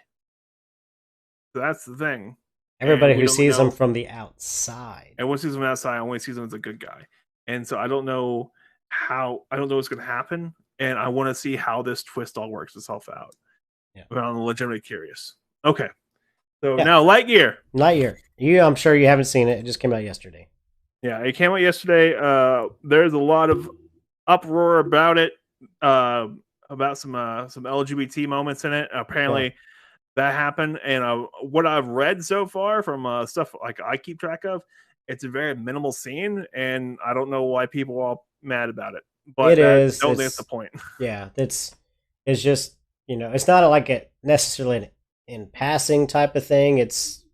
So that's the thing. Everybody who sees him from the outside. Everyone sees him outside only sees him as a good guy. And so I don't know what's going to happen. And I want to see how this twist all works itself out. Yeah. But I'm legitimately curious. Okay. So now Lightyear. I'm sure you haven't seen it. It just came out yesterday. Yeah, it came out yesterday. There's a lot of uproar about it, about some LGBT moments in it. Apparently, that happened, and what I've read so far from stuff like I keep track of, it's a very minimal scene, and I don't know why people are all mad about it. But I don't think that's the point. Yeah, it's just it's not like a necessarily in passing type of thing. It's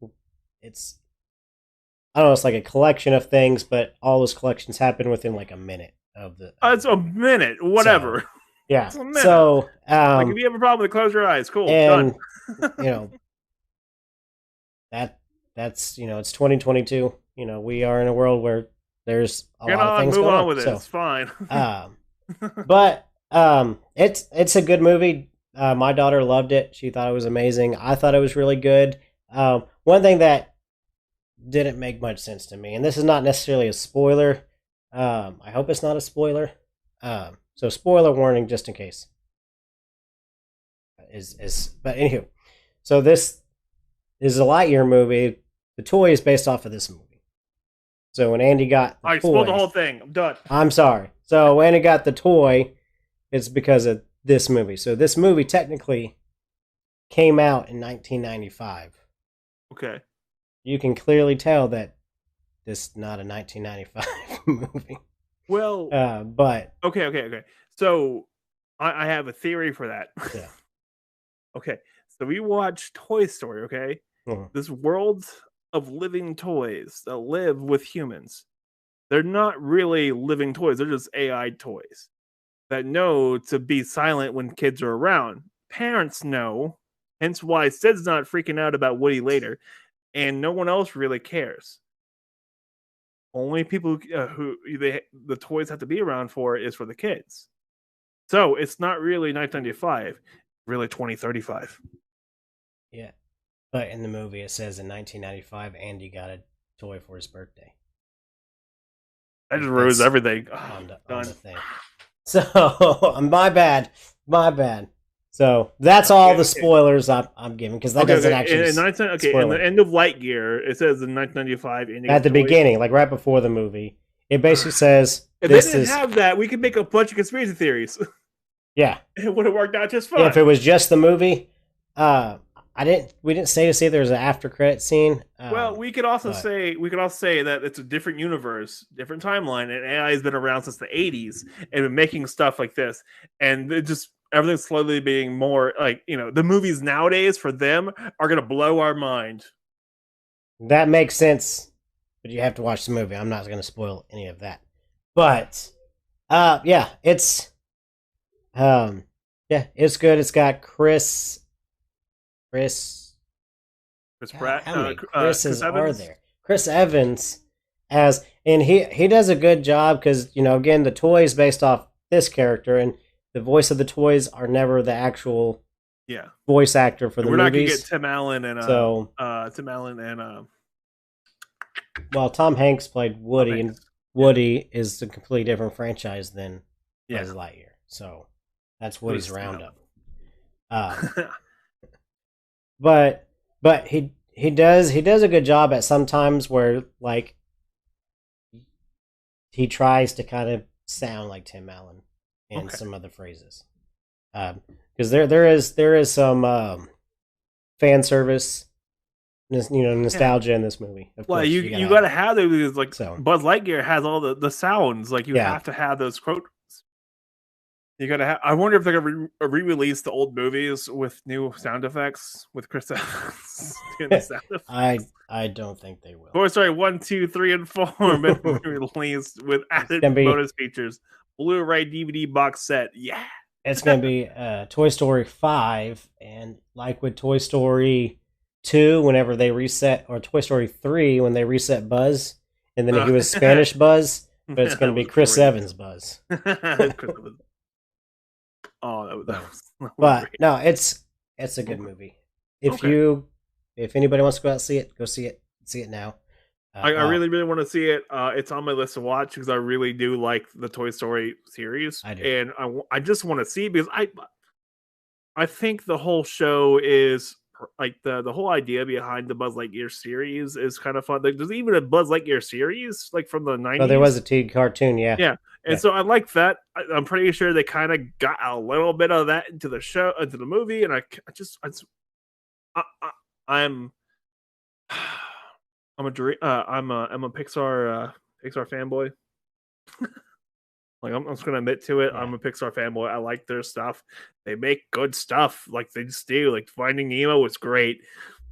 I don't know. It's like a collection of things, but all those collections happen within like a minute of the. It's a minute, whatever. So, yeah. So, like if you have a problem, close your eyes. Cool. And done. That's it's 2022. We are in a world where there's a lot of things going on. Move on with it. It's fine. But it's a good movie. My daughter loved it. She thought it was amazing. I thought it was really good. One thing that didn't make much sense to me, and this is not necessarily a spoiler. I hope it's not a spoiler. So spoiler warning, just in case. But anywho, so this is a Lightyear movie. The toy is based off of this movie. So when Andy got the I spoiled the whole thing. I'm done. I'm sorry. So when Andy got the toy, it's because of this movie. So this movie technically came out in 1995. Okay. You can clearly tell that this is not a 1995 movie. Well, but okay. So I have a theory for that. Yeah. Okay, so we watched Toy Story. Okay, This world of living toys that live with humans. They're not really living toys. They're just AI toys that know to be silent when kids are around. Parents know, hence why Sid's not freaking out about Woody later, and no one else really cares. Only people who the toys have to be around for is for the kids. So it's not really 1995, really 2035. Yeah, but in the movie it says in 1995 Andy got a toy for his birthday. That just ruins everything. On the thing. So my bad. So that's all the spoilers I'm giving, because that doesn't actually. In the end of Lightyear, it says in 1995. At the beginning, like right before the movie, it basically says. If they didn't have that, we could make a bunch of conspiracy theories. Yeah, it would have worked out just fine. If it was just the movie, we didn't say to see there's an after credit scene. Well, we could also say that it's a different universe, different timeline, and AI has been around since the 80s and been making stuff like this, and it just. Everything's slowly being more like, the movies nowadays for them are going to blow our mind. That makes sense, but you have to watch the movie. I'm not going to spoil any of that. But, yeah, it's good. It's got Chris Pratt. How many Chris's are there? Chris Evans and he does a good job because, again, the toy is based off this character, and the voice of the toys are never the actual voice actor for the We're movies. not gonna get Tim Allen and well, Tom Hanks played Woody, and Woody is a completely different franchise than Buzz Lightyear. So that's Woody's Roundup. But he does a good job at sometimes where like he tries to kind of sound like Tim Allen in some other phrases. Because there is some fan service, nostalgia in this movie. Of course, you gotta have those because like Buzz Lightyear has all the sounds. Like you have to have those quotes. You gotta have. I wonder if they're gonna re-release the old movies with new sound effects with Chris Evans doing the sound effects. I don't think they will. Toy Story 1, 2, 3, and 4 have been released with added bonus features. Blu-ray DVD box set. Yeah. It's gonna be Toy Story 5, and like with Toy Story 2, whenever they reset, or Toy Story 3 when they reset Buzz, and then he was Spanish Buzz, but it's gonna be Chris Evans Buzz. Oh, that was but great. No, it's a good movie. If anybody wants to go out and see it, go see it. See it now. I really, really want to see it. It's on my list to watch because I really do like the Toy Story series. I do. And I just want to see because I think the whole show is like the whole idea behind the Buzz Lightyear series is kind of fun. Like, there's even a Buzz Lightyear series like from the 90s. Oh, there was a teen cartoon, yeah. Yeah. And so I like that. I'm pretty sure they kind of got a little bit of that into the show, into the movie, and I'm a Pixar fanboy. Like I'm just gonna admit to it. Yeah. I'm a Pixar fanboy. I like their stuff. They make good stuff. Like they just do. Like Finding Nemo was great.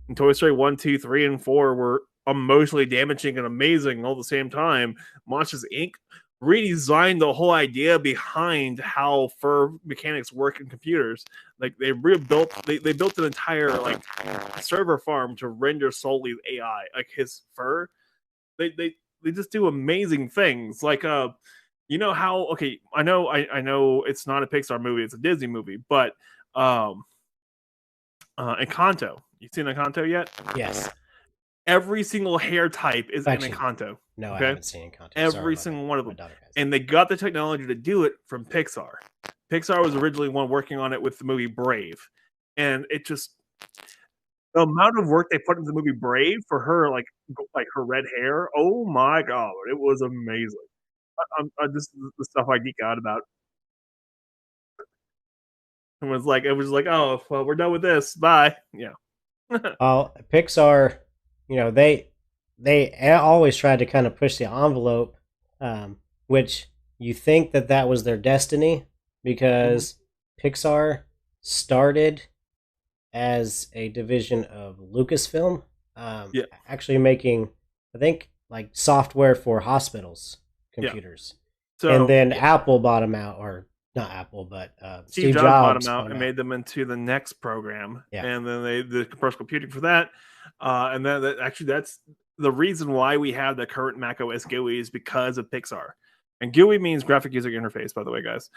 And Toy Story 1, 2, 3, and 4 were emotionally damaging and amazing all at the same time. Monsters Inc. redesigned the whole idea behind how fur mechanics work in computers. Like they built an entire like server farm to render solely AI. Like his fur, they just do amazing things. Like you know how I know it's not a Pixar movie, it's a Disney movie, but Encanto. You seen Encanto yet? Yes. Every single hair type is in Encanto. No, I haven't seen Encanto. Every single one of them. And they got the technology to do it from Pixar. Pixar was originally one working on it with the movie Brave. And it just... The amount of work they put into the movie Brave for her, like her red hair, oh my god, it was amazing. This is the stuff I geek out about. It was like, oh, well, we're done with this. Bye. Yeah. Pixar... they always tried to kind of push the envelope, which you think that was their destiny, because Pixar started as a division of Lucasfilm, actually making, I think, like software for hospitals, computers. So, and then Apple bought them out, or not Apple, but Steve Jobs bought them out and made them into the next program. Yeah. And then they did personal computing for that. And then that's the reason why we have the current macOS GUI is because of Pixar. And GUI means graphic user interface, by the way, guys.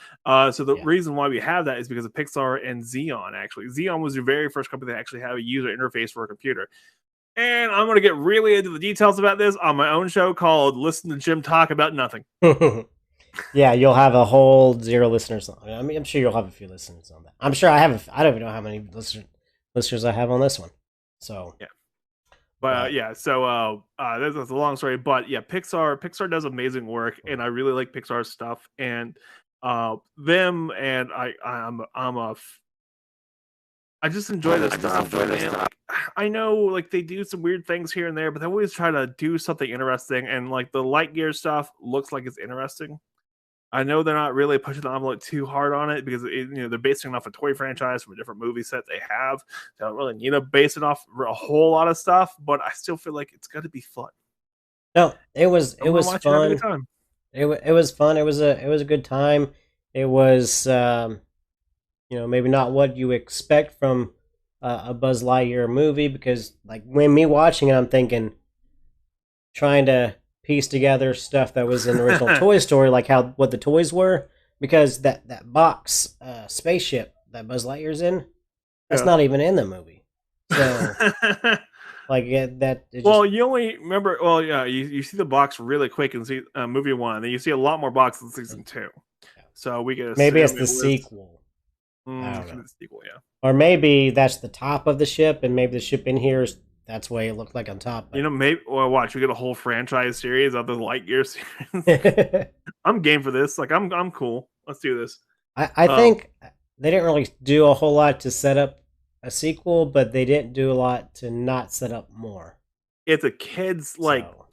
So the reason why we have that is because of Pixar and Xeon, actually. Xeon was the very first company that actually had a user interface for a computer. And I'm going to get really into the details about this on my own show called Listen to Jim Talk About Nothing. Yeah, you'll have a whole 0 listeners. I mean, I'm sure you'll have a few listeners on that. I'm sure I have. I don't even know how many listeners I have on this one. So yeah, but so that's a long story. But yeah, Pixar does amazing work, and I really like Pixar's stuff. And them and I just enjoy this stuff. I know, like, they do some weird things here and there, but they always try to do something interesting. And like the Lightyear stuff looks like it's interesting. I know they're not really pushing the envelope too hard on it because they're basing it off a toy franchise from a different movie set they have. They don't really need to base it off a whole lot of stuff, but I still feel like it's got to be fun. No, it was fun. It was fun. It was a good time. It was maybe not what you expect from a Buzz Lightyear movie, because like when me watching it, I'm thinking, trying to piece together stuff that was in the original Toy Story, like what the toys were, because that box spaceship that Buzz Lightyear's in, That's not even in the movie. So, like, that. Well, you only remember. Well, yeah, you see the box really quick in movie 1, then you see a lot more box in season 2. Yeah. So we can Maybe it's assume the sequel. I don't know. The sequel, yeah. Or maybe that's the top of the ship, and maybe the ship in here is that's why it looked like on top. But... maybe. Well, watch, we get a whole franchise series of the Lightyear series. I'm game for this. Like, I'm cool. Let's do this. I think they didn't really do a whole lot to set up a sequel, but they didn't do a lot to not set up more. It's a kid's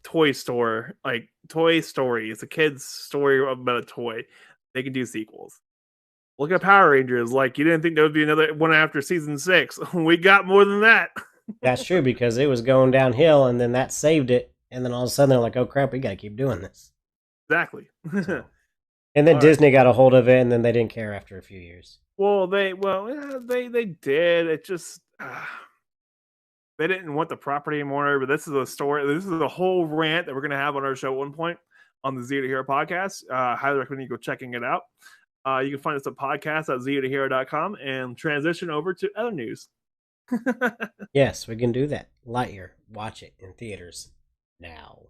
toy store, like Toy Story. It's a kid's story about a toy. They can do sequels. Look at Power Rangers. Like, you didn't think there would be another one after season 6. We got more than that. That's true, because it was going downhill, and then that saved it. And then all of a sudden they're like, "Oh crap, we got to keep doing this." Exactly. So. And then Disney got a hold of it, and then they didn't care after a few years. Well, they did. It just they didn't want the property anymore. But this is a story. This is a whole rant that we're gonna have on our show at one point on the Zero to Hero podcast. Highly recommend you go checking it out. You can find us at podcast.zerotohero.com and transition over to other news. Yes, we can do that. Lightyear, watch it in theaters now.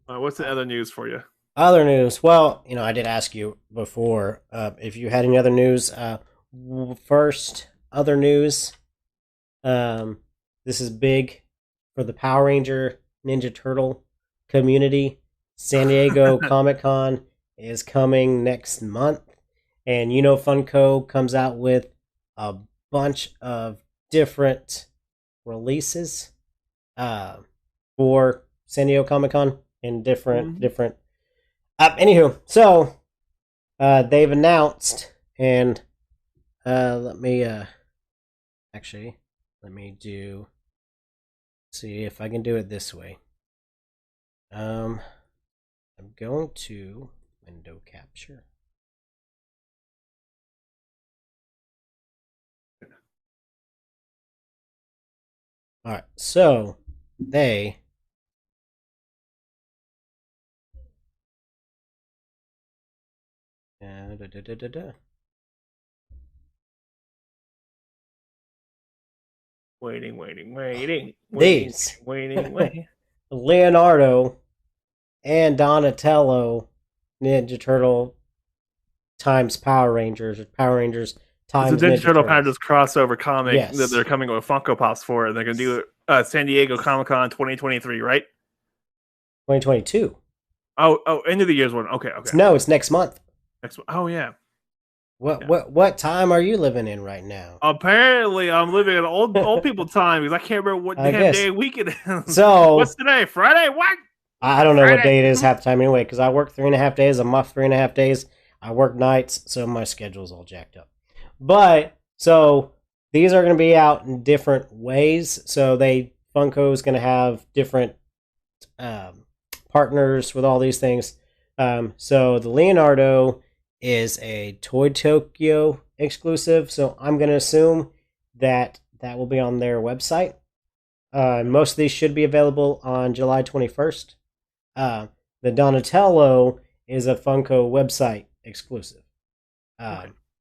What's the other news for you? Other news. Well, I did ask you before if you had any other news. First, other news. This is big for the Power Ranger Ninja Turtle community. San Diego Comic-Con is coming next month. And Funko comes out with a bunch of different releases for San Diego Comic-Con in different anywho, so they've announced, and let me see if I can do it this way. I'm going to window capture. All right, so they Waiting. These Leonardo and Donatello Ninja Turtle times Power Rangers, or Power Rangers times it's a Ninja Turtle kind of Turtles. just crossover comic that they're coming with Funko Pops for. They're going to do San Diego Comic-Con 2023, right? 2022. Oh, end of the year's one. Okay. No, it's next month. Oh, yeah. What time are you living in right now? Apparently, I'm living in old people time because I can't remember what damn day of week it is. So what's today? Friday? What? I don't know what day it is half the time anyway, because I work 3.5 days. I'm off 3.5 days. I work nights, so my schedule's all jacked up. But so these are going to be out in different ways. So Funko is going to have different partners with all these things. So the Leonardo is a Toy Tokyo exclusive, so I'm going to assume that will be on their website. Most of these should be available on July 21st. The Donatello is a Funko website exclusive.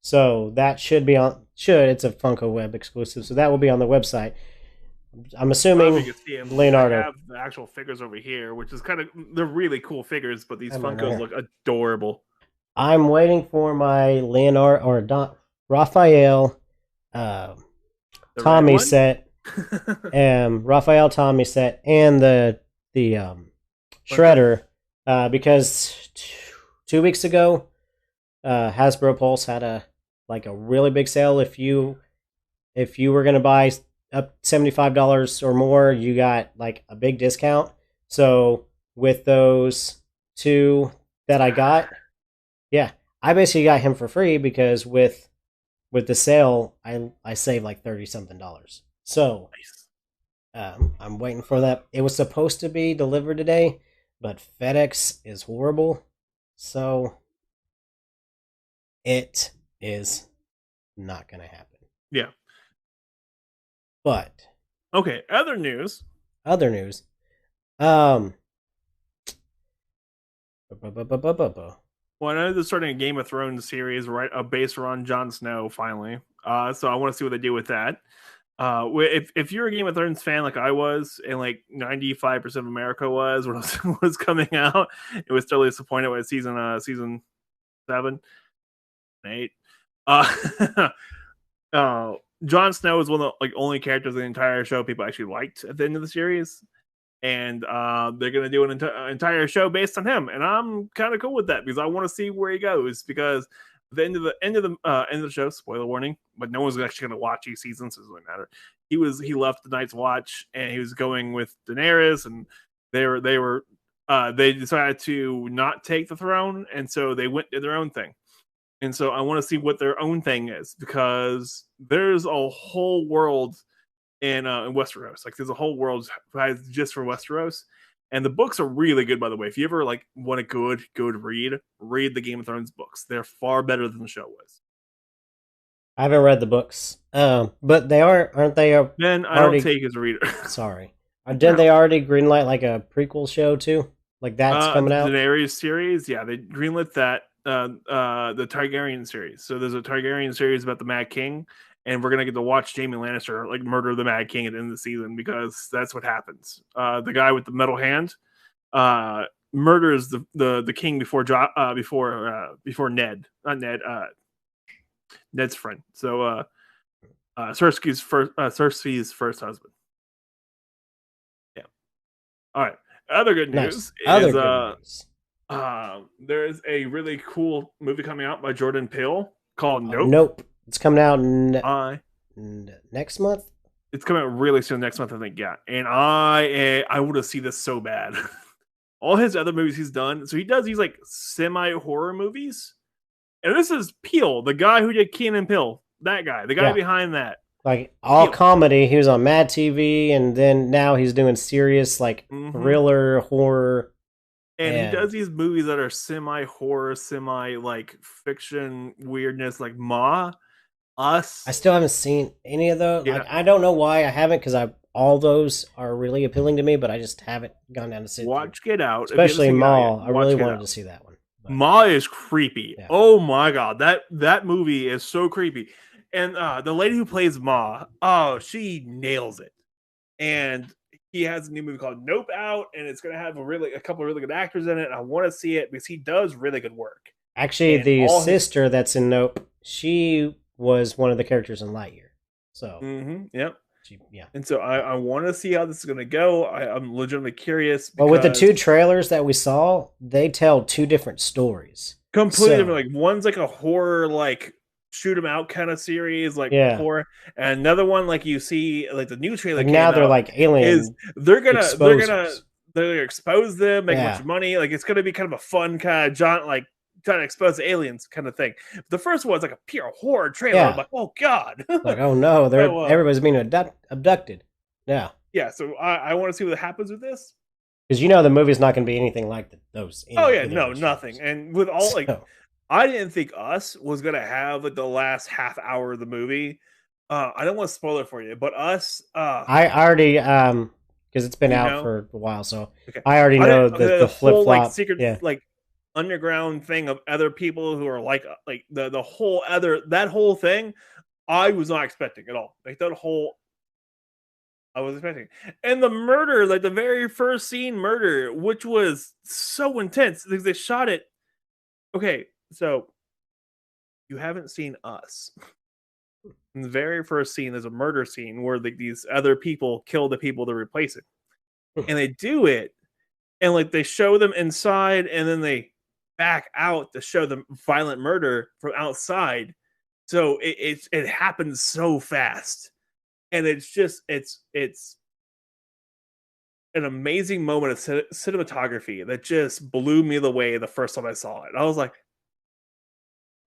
So that should be on. It's a Funko web exclusive, so that will be on the website. I'm assuming Leonardo. I have the actual figures over here, which is they're really cool figures, but these Funkos look adorable. I'm waiting for my Leonardo or Raphael Tommy set, Raphael Tommy set, and the Shredder, because 2 weeks ago, Hasbro Pulse had a really big sale. If you were gonna buy up $75 or more, you got a big discount. So with those two that I got, I basically got him for free, because with the sale, I saved $30 something. So I'm waiting for that. It was supposed to be delivered today, but FedEx is horrible, so it is not going to happen. Yeah. But okay, other news. Well, I know they're starting a Game of Thrones series, right? Based around Jon Snow, finally. So I want to see what they do with that. If you're a Game of Thrones fan like I was, and like 95% of America was when it was coming out, it was totally disappointed with season 7, 8. Uh, Jon Snow is one of the only characters in the entire show people actually liked at the end of the series, and they're gonna do an entire show based on him, and I'm kind of cool with that because I want to see where he goes. Because the end of the show, spoiler warning, but no one's actually gonna watch these seasons, so it doesn't really matter. He left the Night's Watch and he was going with Daenerys, and they decided to not take the throne, and so they went to their own thing. And so I want to see what their own thing is, because there's a whole world in Westeros. Like there's a whole world just for Westeros, and the books are really good. By the way, if you ever want a good read the Game of Thrones books. They're far better than the show was. I haven't read the books, but they aren't they? Then I don't take as a reader. Sorry, didn't they already greenlight like a prequel show too? Like that's coming out. The Daenerys series, yeah, they greenlit that. The Targaryen series. So there's a Targaryen series about the Mad King, and we're gonna get to watch Jaime Lannister murder the Mad King at the end of the season, because that's what happens. The guy with the metal hand murders the king before Ned, not Ned, Ned's friend. So Cersei's first husband. Yeah. All right. Other good news is there's a really cool movie coming out by Jordan Peele called Nope. Nope. It's coming out next month. It's coming out really soon next month, I think. Yeah, and I want to see this so bad. All his other movies he's done, so he does these like semi horror movies, and this is Peele, the guy who did Key and Peele, that guy, the guy behind that. Like all Peele. Comedy. He was on Mad TV, and then now he's doing serious thriller horror. And he does these movies that are semi-horror, fiction weirdness, like Ma, Us. I still haven't seen any of those. Yeah. I don't know why I haven't, because all those are really appealing to me, but I just haven't gone down to see. Watch Get Out, especially Ma. I really wanted to see that one. But Ma is creepy. Yeah. Oh my god, that movie is so creepy. And the lady who plays Ma, she nails it. And he has a new movie called Nope out, and it's going to have a couple of really good actors in it. And I want to see it because he does really good work. Actually, the sister that's in Nope, she was one of the characters in Lightyear. So, yep. And so I want to see how this is going to go. I'm legitimately curious. But with the 2 trailers that we saw, they tell 2 different stories. Completely different. Like one's like a horror, shoot 'em out kind of series, horror, and another one you see the new trailer. Now they're aliens. They're gonna expose them, make a bunch of money. It's gonna be kind of a fun kind of trying to expose the aliens kind of thing. The first one's a pure horror trailer. I'm like, oh god, oh no, everybody's being abducted. Yeah. So I want to see what happens with this, because the movie's not going to be anything like those. Nothing. And with all I didn't think Us was going to have the last half hour of the movie. I don't want to spoil it for you, but Us... I already, because it's been out for a while, so I already know the flip-flop. Secret, underground thing of other people who are the whole that whole thing, I was not expecting at all. I was expecting. And the murder, the very first scene murder, which was so intense, because they shot it... Okay, so you haven't seen Us. In the very first scene, there's a murder scene where these other people kill the people to replace it. And they do it, and they show them inside, and then they back out to show the violent murder from outside. So it happens so fast. And it's an amazing moment of cinematography that just blew me away the first time I saw it. I was like,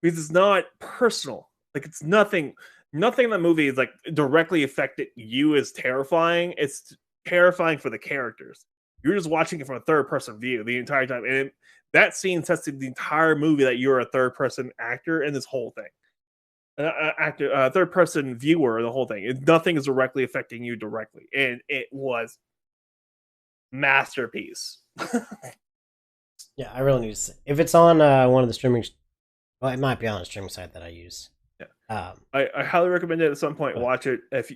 because it's not personal. It's nothing in the movie is directly affected you as terrifying. It's terrifying for the characters. You're just watching it from a third person view the entire time. And that scene tested the entire movie that you're a third person actor in this whole thing. Third person viewer, the whole thing. Nothing is directly affecting you directly. And it was masterpiece. Yeah, I really need to see. If it's on one of the streaming, well, it might be on a streaming site that I use. Yeah, Um, I highly recommend it at some point. but Watch it. If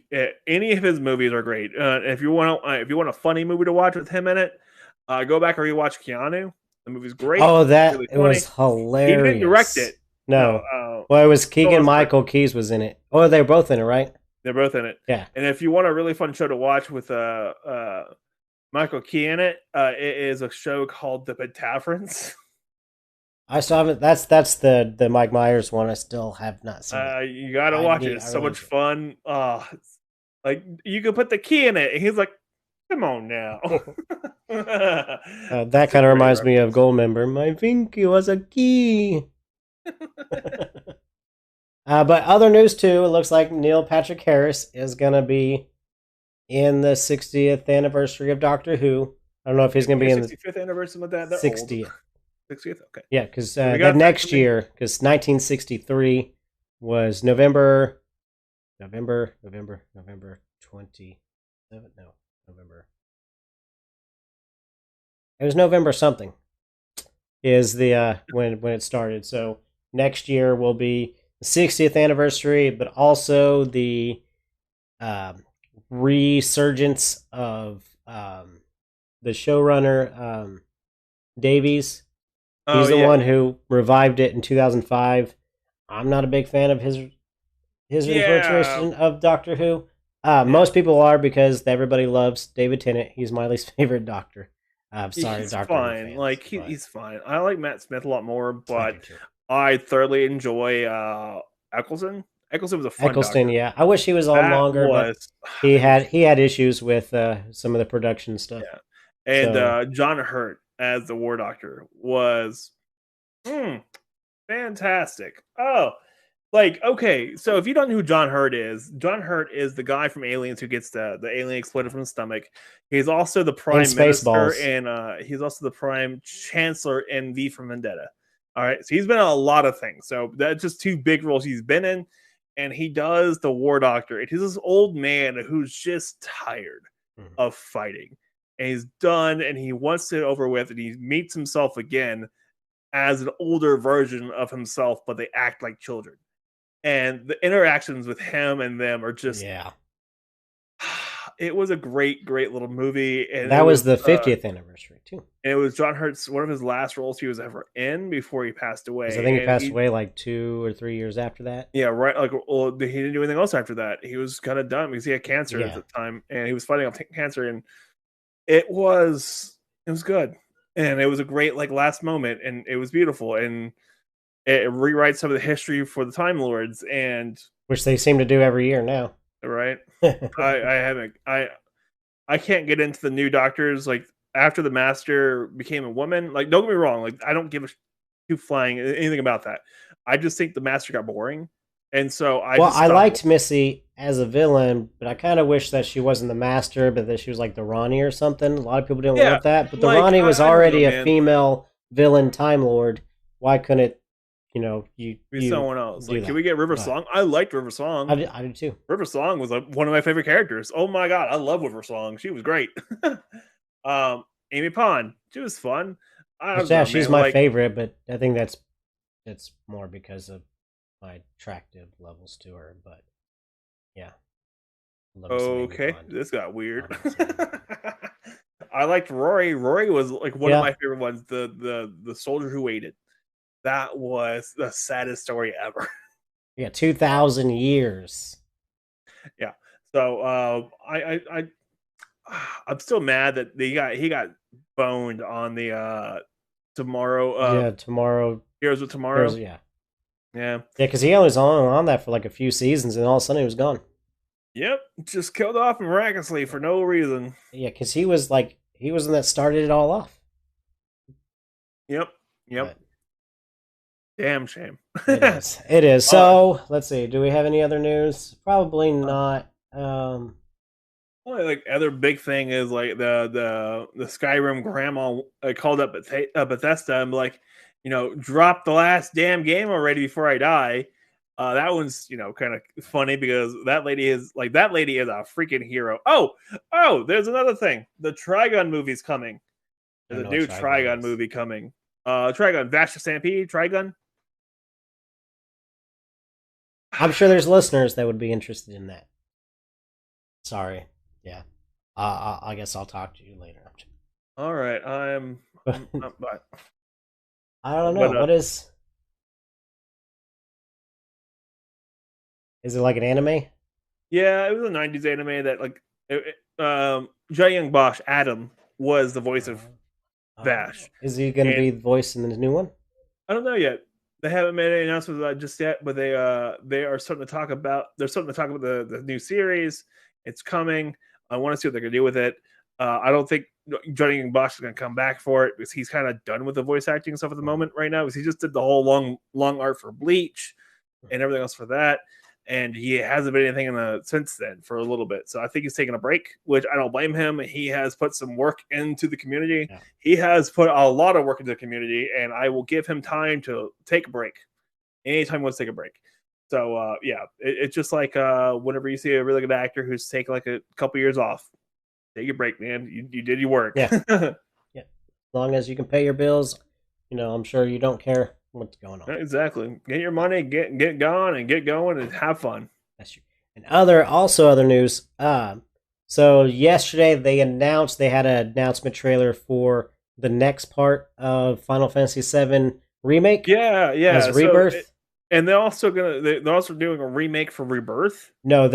any of his movies are great. If you want a funny movie to watch with him in it, go back and rewatch Keanu. The movie's great. oh, It's that really it funny. was He didn't direct hilarious. it. No, No, well, it was Keegan Philip Hart. Michael Keys was in it. Oh, they were both in it, right? They're both in it. Yeah. And if you want a really fun show to watch with Michael Key in it, it is a show called The Pentaverance. I still haven't. That's the Mike Myers one. I still have not seen it. You gotta watch it. It's so much fun. Like you could put the key in it, and he's like, "Come on now." That kind of reminds me of Goldmember. My pinky was a key. But other news too. It looks like Neil Patrick Harris is gonna be in the 60th anniversary of Doctor Who. I don't know if he's gonna be in the 65th anniversary of that. 60th. 60th, okay. Yeah, because that next year, because 1963 was November 27th. No, November. It was November something. Is the when it started. So next year will be the 60th anniversary, but also the resurgence of the showrunner Davies. He's the one who revived it in 2005. I'm not a big fan of his interpretation of Doctor Who. Most people are because everybody loves David Tennant. He's my least favorite Doctor. I'm sorry, he's Doctor fine. Who fans, He's fine. I like Matt Smith a lot more, but I thoroughly enjoy Eccleston. Eccleston was a fun Eccleston, Doctor. yeah. I wish he was on longer, but he had issues with some of the production stuff. Yeah. And John Hurt as the War Doctor was fantastic. Oh, like, okay, so if you don't know who John Hurt is the guy from Aliens who gets the alien exploded from the stomach. He's also the Prime Minister, and he's also the Prime Chancellor in V for Vendetta. All right, so he's been in a lot of things. So that's just two big roles he's been in, and he does the War Doctor. And he's this old man who's just tired of fighting, and he's done, and he wants it over with, and he meets himself again as an older version of himself, but they act like children. And the interactions with him and them are just it was a great little movie, and that was the 50th anniversary too. And it was John Hurt's one of his last roles he was ever in before he passed away. I think he passed away like 2 or 3 years after that. Yeah, right. Like, well, he didn't do anything else after that. He was kind of done because he had cancer at the time, and he was fighting off cancer. And it was good, and it was a great last moment, and it was beautiful, and it rewrites some of the history for the Time Lords, and which they seem to do every year now. Right. I can't get into the new Doctors. Like, after the Master became a woman, like, don't get me wrong, like, I don't give a two flying anything about that. I just think the Master got boring, and so I liked Missy as a villain, but I kind of wish that she wasn't the Master, but that she was like the Ronnie or something. A lot of people didn't love that, but the Ronnie was already a female villain Time Lord. Why couldn't it? You be someone else. Like, can we get River Song? I liked River Song. I did too. River Song was one of my favorite characters. Oh my god, I love River Song. She was great. Amy Pond, she was fun. She's my favorite, but I think that's more because of my attractive levels to her. But yeah. Okay, this got weird. I liked Rory. Rory was like one of my favorite ones. The soldier who waited. That was the saddest story ever. Yeah, 2,000 years. Yeah. So I'm still mad that he got boned on the tomorrow. Tomorrow. Heroes of Tomorrow. Yeah, because he was on that for like a few seasons, and all of a sudden he was gone. Yep, just killed off miraculously for no reason. Yeah, because he was the one that started it all off. Yep. But, damn shame. It is. So let's see. Do we have any other news? Probably not. Only other big thing is like the Skyrim grandma called up Bethesda and like, drop the last damn game already before I die. That one's kind of funny because that lady is a freaking hero. Oh, there's another thing. The Trigun movie's coming. There's a new Trigun movie coming. Trigun, Vash the Stampede, Trigun. I'm sure there's listeners that would be interested in that. Sorry. Yeah. I guess I'll talk to you later. All right, But but I don't know. What is it like an anime? Yeah, it was a '90s anime that like Jai Young Bosch Adam was the voice of Vash. Is he going to be voiced in the new one? I don't know yet. They haven't made any announcements just yet, but they are starting to talk about. They're starting to talk about the new series. It's coming. I want to see what they're gonna do with it. I don't think Johnny Young Bosch is gonna come back for it because he's kind of done with the voice acting stuff at the moment right now. Because he just did the whole long art for Bleach and everything else for that, and he hasn't been anything since then for a little bit. So I think he's taking a break, which I don't blame him. He has put some work into the community. Yeah. He has put a lot of work into the community, and I will give him time to take a break. Anytime he wants to take a break. So yeah, it's just like whenever you see a really good actor who's taking like a couple years off, take a break, man. You did your work. Yeah. Yeah. As long as you can pay your bills, I'm sure you don't care what's going on. Exactly. Get your money, get going and have fun. That's true. And other news. So yesterday they announced they had an announcement trailer for the next part of Final Fantasy VII Remake. Yeah. As Rebirth. And they're also doing a remake for Rebirth. No,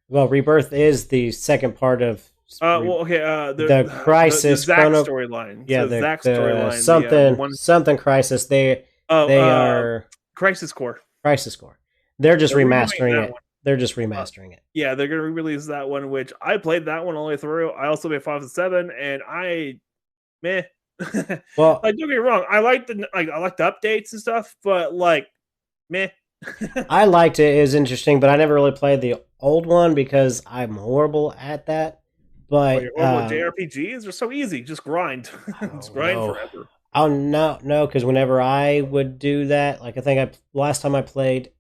Rebirth is the second part of. The Crisis the Zack storyline. Yeah, the Zack storyline. Something Crisis. They are Crisis Core. Crisis Core. They're just remastering it. They're just remastering it. Yeah, they're gonna re-release that one, which I played that one all the way through. I also played 5 and 7, and meh. Well, like, don't get me wrong, I like the updates and stuff, but like, meh. I liked it. It was interesting, but I never really played the old one because I'm horrible at that. But JRPGs are so easy. Just grind. Just grind forever. Oh no, because whenever I would do that, like I think last time I played,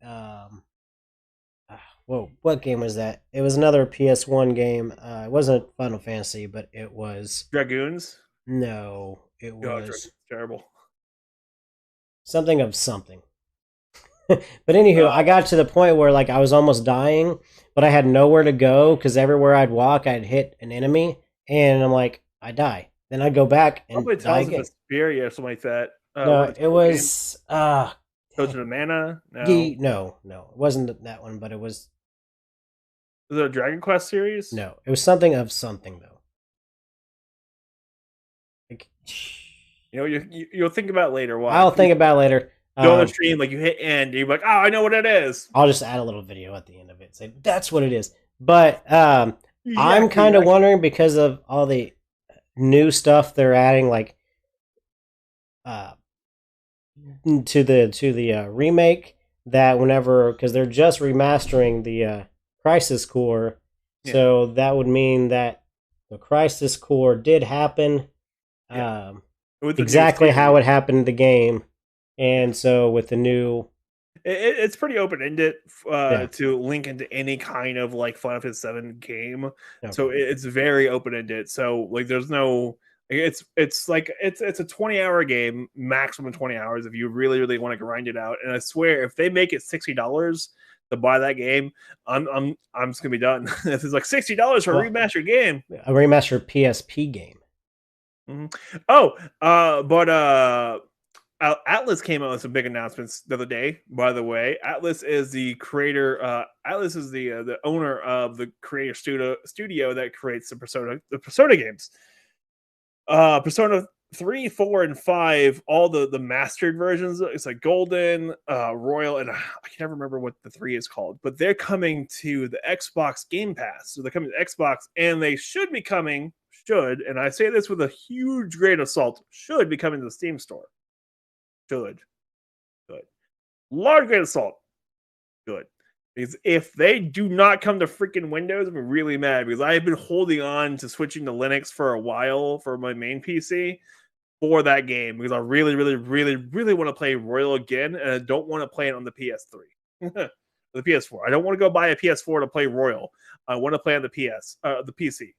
what game was that? It was another PS1 game. It wasn't Final Fantasy, but it was Dragoons. No, it was terrible. Something of something. But anywho, I got to the point where like I was almost dying, but I had nowhere to go because everywhere I'd walk, I'd hit an enemy, and I'm like, I die. Then I'd go back and die again. Vesperia or something like that. No, it was Token of Mana. No, it wasn't that one, but it was. Was it a Dragon Quest series? No, it was something of something though. Like, you'll think about it later. I'll think about it later. Go on the stream, like you hit end, you're like, oh, I know what it is. I'll just add a little video at the end of it, say that's what it is. But I'm kind of wondering because of all the new stuff they're adding, like to the remake, that whenever because they're just remastering the Crisis Core, so that would mean that the Crisis Core did happen, exactly how it happened in the game. And so with the new, it's pretty open ended to link into any kind of like Final Fantasy VII game. Okay. So it's very open ended. So like there's no, it's like it's a 20-hour game, maximum 20 hours if you really want to grind it out. And I swear if they make it $60 to buy that game, I'm just gonna be done. If it's like $60 for a remastered game, a remastered PSP game. Mm-hmm. But Atlas came out with some big announcements the other day. By the way, Atlas is the creator. Atlas is the owner of the creator studio that creates the Persona games. Persona 3, 4, and 5, all the mastered versions. It's like Golden, Royal, and I can never remember what the 3 is called. But they're coming to the Xbox Game Pass. So they're coming to Xbox, and they should be coming. And I say this with a huge grain of salt. Should be coming to the Steam store. Good. Large grain of salt. Good. Because if they do not come to freaking Windows, I'm really mad because I have been holding on to switching to Linux for a while for my main PC for that game because I really want to play Royal again, and I don't want to play it on the PS3. The PS4. I don't want to go buy a PS4 to play Royal. I want to play on the PC.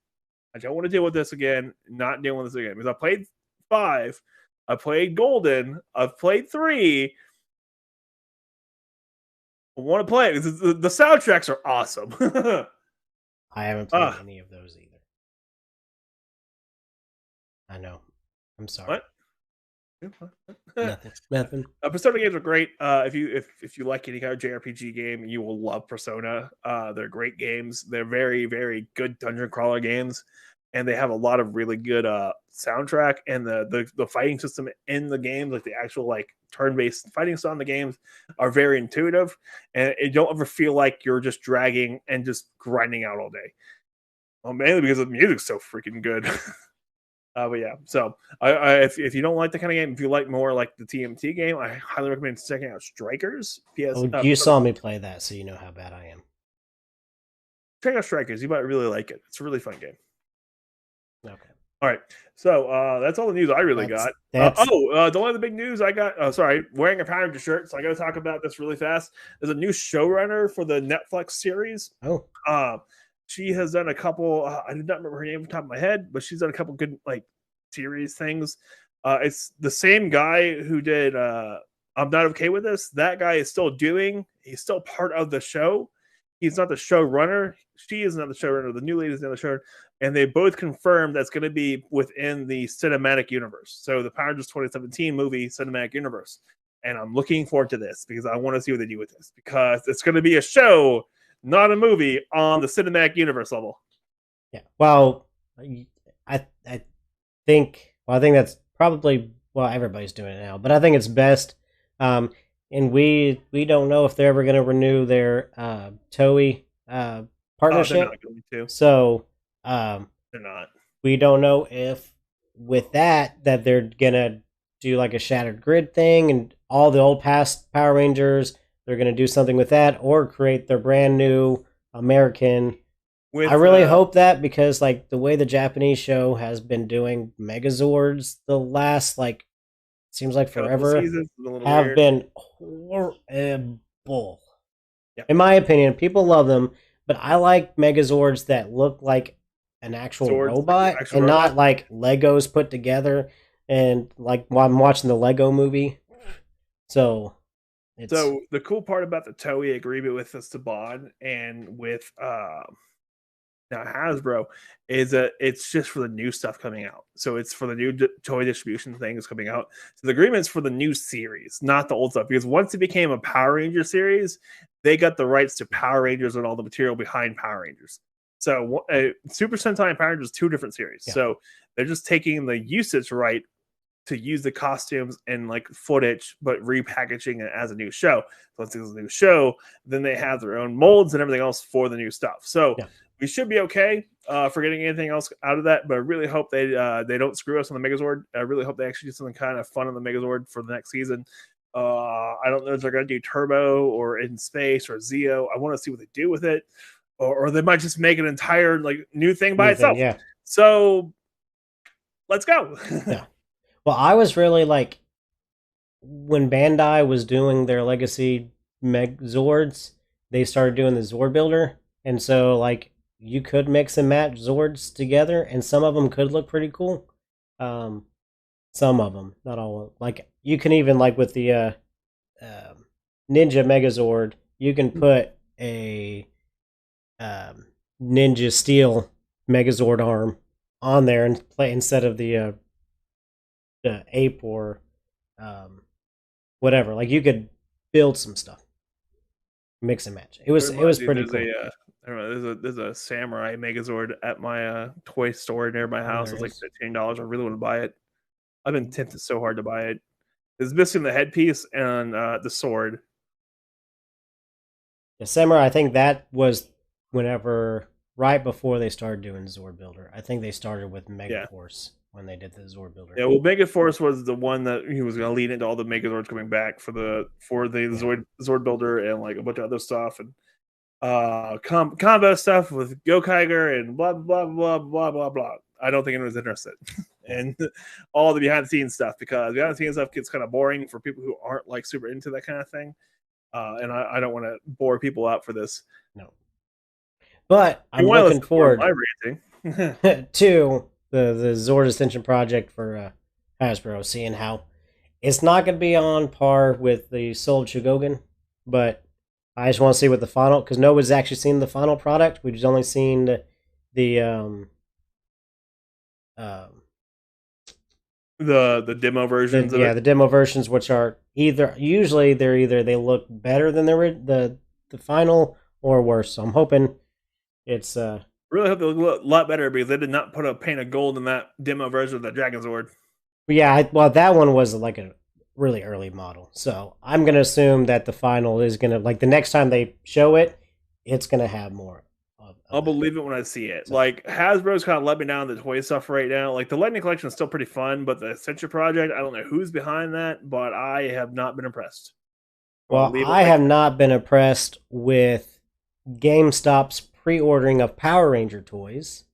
I don't want to deal with this again. Not dealing with this again because I played 5. I played Golden. I've played 3. I want to play it. The soundtracks are awesome. I haven't played any of those either. I know. I'm sorry. What? Nothing. Persona games are great. If you like any kind of JRPG game, you will love Persona. They're great games. They're very, very good dungeon crawler games, and they have a lot of really good soundtrack, and the fighting system in the game, like the actual like turn-based fighting style in the games, are very intuitive, and you don't ever feel like you're just dragging and just grinding out all day. Well, mainly because the music's so freaking good. But yeah, so if you don't like the kind of game, if you like more like the TMT game, I highly recommend checking out Strikers. You saw me play that, so you know how bad I am. Check out Strikers. You might really like it. It's a really fun game. Okay. All right. So that's all the news I really got. The only other big news I got, wearing a Power Ranger shirt. So I got to talk about this really fast. There's a new showrunner for the Netflix series. Oh. She has done a couple. I did not remember her name off the top of my head, but she's done a couple good like series things. It's the same guy who did I'm Not Okay With This. That guy is still doing. He's still part of the show. He's not the showrunner. She is not the showrunner. The new lady is not the showrunner. And they both confirmed that's going to be within the cinematic universe. So the Power Rangers 2017 movie cinematic universe. And I'm looking forward to this because I want to see what they do with this because it's going to be a show, not a movie, on the cinematic universe level. Yeah. Well, I think that's probably everybody's doing it now, but I think it's best. And we don't know if they're ever going to renew their Toei partnership. They're not going to. So they're not. We don't know if with that they're gonna do like a Shattered Grid thing and all the old past Power Rangers. They're gonna do something with that or create their brand new American. I really hope that because like the way the Japanese show has been doing Megazords the last seems like forever have weird. Been horrible. Yep. In my opinion, people love them, but I like Megazords that look like an actual robot and not like Legos put together and like while I'm watching the Lego movie. So the cool part about the Toei agreement with the Saban and with now Hasbro is that it's just for the new stuff coming out. So it's for the new toy distribution thing that's coming out. So the agreement's for the new series, not the old stuff. Because once it became a Power Ranger series, they got the rights to Power Rangers and all the material behind Power Rangers. So Super Sentai and Power Rangers, 2 different series. Yeah. So they're just taking the usage right to use the costumes and like footage, but repackaging it as a new show. Once it's a new show, then they have their own molds and everything else for the new stuff. So we should be okay for getting anything else out of that. But I really hope they don't screw us on the Megazord. I really hope they actually do something kind of fun on the Megazord for the next season. I don't know if they're going to do Turbo or In Space or Zeo. I want to see what they do with it. Or they might just make an entire like new thing by itself. Yeah. So let's go. Yeah. Well, I was really like when Bandai was doing their Legacy Megazords, they started doing the Zord Builder, and so like you could mix and match Zords together, and some of them could look pretty cool. Some of them, not all of them. Like you can even like with the Ninja Megazord, you can put a Ninja Steel Megazord arm on there and play instead of the ape or whatever. Like you could build some stuff, mix and match. It was pretty cool. There's a samurai Megazord at my toy store near my house. It's like $15. I really want to buy it. I've been tempted so hard to buy it. It's missing the headpiece and the sword. The samurai, I think that was whenever right before they started doing Zord Builder. I think they started with Megaforce when they did the Zord Builder. Yeah, well, Megaforce was the one that he was going to lead into all the Megazords coming back for the Zord Builder and like a bunch of other stuff and combo stuff with Gokaiger and blah blah blah blah blah blah. I don't think anyone's interested in all the behind the scenes stuff because behind the scenes stuff gets kind of boring for people who aren't like super into that kind of thing. And I don't want to bore people out for this. No. But I'm looking forward to the Zord Ascension project for Hasbro, seeing how it's not going to be on par with the Soul of Chogogan, but I just want to see what the final, because nobody's actually seen the final product. We've just only seen the demo versions of it. The demo versions, which are usually they look better than the final or worse. So I'm hoping it's really hope they look a lot better because they did not put a paint of gold in that demo version of the Dragon Zord. Yeah, well, that one was like a really early model, so I'm gonna assume that the final is gonna, like, the next time they show it, it's gonna have more. I'll believe it when I see it. So, like, Hasbro's kind of let me down the toy stuff right now. Like, the Lightning Collection is still pretty fun, but the Essential Project, I don't know who's behind that, but I have not been impressed. Well, I have not been impressed with GameStop's pre-ordering of Power Ranger toys,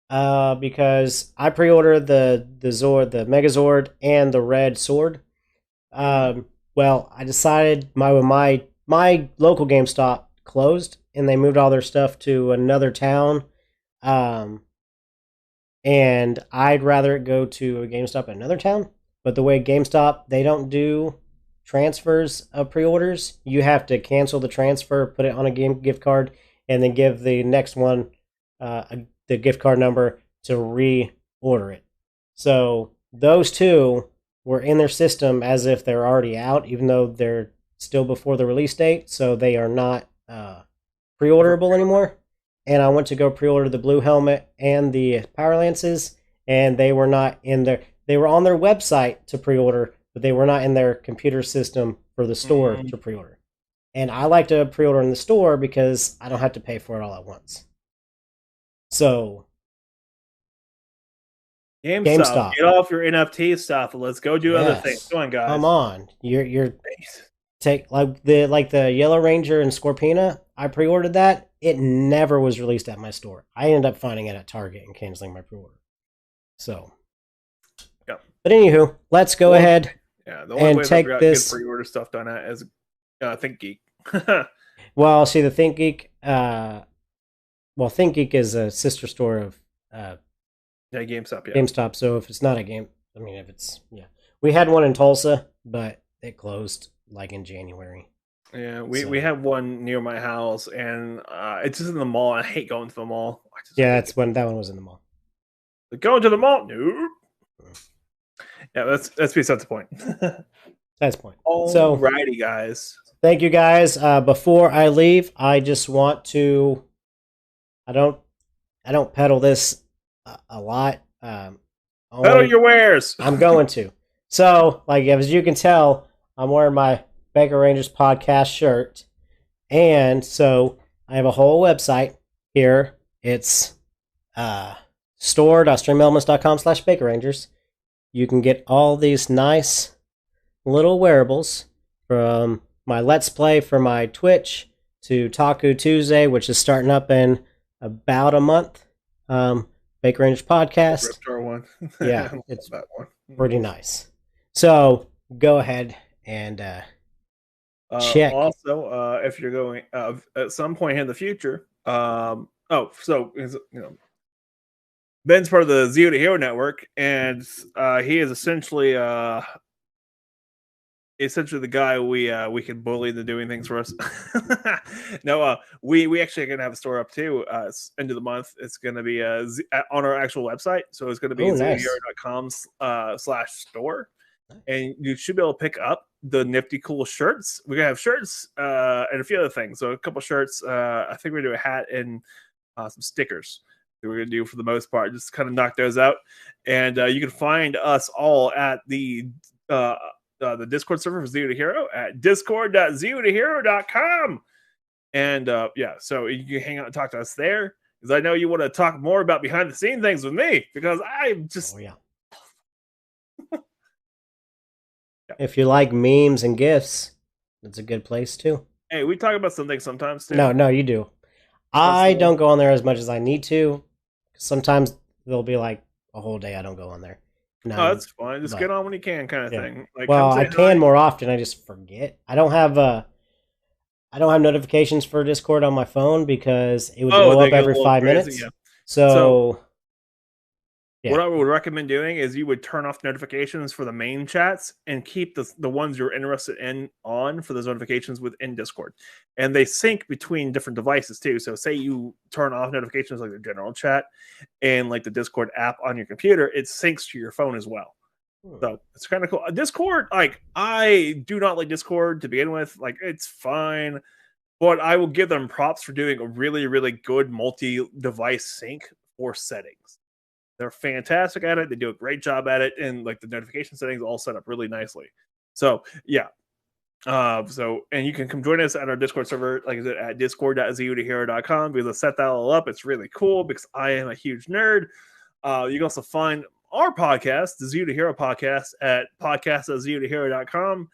because I pre-ordered the Zord, the Megazord, and the Red Sword. Well, I decided my local GameStop closed, and they moved all their stuff to another town. And I'd rather it go to a GameStop in another town. But the way GameStop, they don't do transfers of pre-orders. You have to cancel the transfer, put it on a game gift card, and then give the next one the gift card number to reorder it. So those two were in their system as if they're already out, even though they're still before the release date, so they are not pre-orderable anymore. And I went to go pre-order the Blue Helmet and the Power Lances, and they were not in there. They were on their website to pre-order, but they were not in their computer system for the store to pre-order. And I like to pre-order in the store because I don't have to pay for it all at once. So GameStop, get off your NFT stuff and let's go do other things. Come on, guys. Come on. You're take like the Yellow Ranger and Scorpina. I pre-ordered that. It never was released at my store. I ended up finding it at Target and canceling my pre-order. So, yeah. But anywho, let's go ahead. Yeah, the only way take this good pre-order stuff done at is ThinkGeek. Well, see, the ThinkGeek. ThinkGeek is a sister store of GameStop. Yeah, GameStop. So if it's not a game, we had one in Tulsa, but it closed like in January. Yeah, we have one near my house, and it's just in the mall. I hate going to the mall. That one was in the mall. Going to the mall? No. Yeah, that's besides the point. That's the point. Alrighty, guys. Thank you, guys. Before I leave, I just want to. I don't peddle this a lot. Peddle your wares. I'm going to. So, like, as you can tell, I'm wearing my Baker Rangers podcast shirt, and so I have a whole website here. It's store.streamelements.com/bakerrangers. You can get all these nice little wearables, from my Let's Play for my Twitch to Taku Tuesday, which is starting up in about a month. Baker Rangers podcast. Reptar one. Yeah, it's that one. Pretty nice. So go ahead and check. Also, if you're going at some point in the future, Ben's part of the Zero to Hero network, and he is essentially the guy we can bully into doing things for us. No, we actually are gonna have a store up too. End of the month, it's gonna be on our actual website, so it's gonna be zerohero.com/store, and you should be able to pick up the nifty cool shirts. We're gonna have shirts and a few other things. So a couple shirts. I think we're gonna do a hat and some stickers that we're gonna do for the most part. Just kind of knock those out, and you can find us all at the Discord server for Zero to Hero at discord.zerotohero.com. And so you can hang out and talk to us there, because I know you want to talk more about behind the scene things with me, because I'm just If you like memes and GIFs, it's a good place too. Hey, we talk about some things sometimes too. No, you do. I don't go on there as much as I need to. Sometimes there'll be like a whole day I don't go on there. No, that's fine. Just get on when you can, kind of thing. Like, I can more often. I just forget. I don't have notifications for Discord on my phone because it would blow up every 5 minutes. Yeah. So What I would recommend doing is you would turn off notifications for the main chats and keep the ones you're interested in on for those notifications within Discord. And they sync between different devices too. So say you turn off notifications like the general chat and like the Discord app on your computer, it syncs to your phone as well. So it's kind of cool. Discord, like, I do not like Discord to begin with. Like, it's fine, but I will give them props for doing a really, really good multi-device sync for settings. They're fantastic at it. They do a great job at it, and like the notification settings all set up really nicely. So yeah. And you can come join us at our Discord server, like I said, at discord.zeutahero.com. Because I set that all up. It's really cool because I am a huge nerd. You can also find our podcast, the Zeo to Hero podcast, at podcast.zeutahero.com.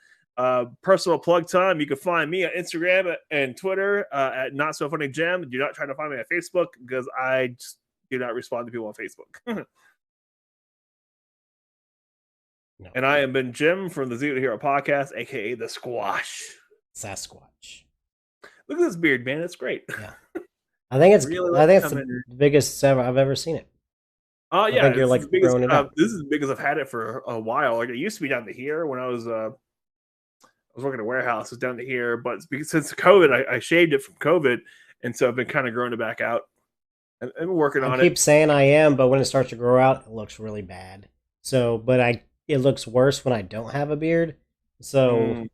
Personal plug time. You can find me on Instagram and Twitter at Not So Funny Gem. Do not try to find me on Facebook because I just do not respond to people on Facebook. No. And I have been Jim from the Zeo to Hero podcast, aka the Squash. Sasquatch. Look at this beard, man. It's great. Yeah. I think it's the biggest ever I've ever seen it. Oh yeah, I think you're like growing it up. This is as big as I've had it for a while. Like it used to be down to here when I was working at a warehouse. It's down to here, but since COVID, I shaved it from COVID, and so I've been kind of growing it back out. And I'm working on it. I keep saying I am, but when it starts to grow out, it looks really bad. So, but it looks worse when I don't have a beard. So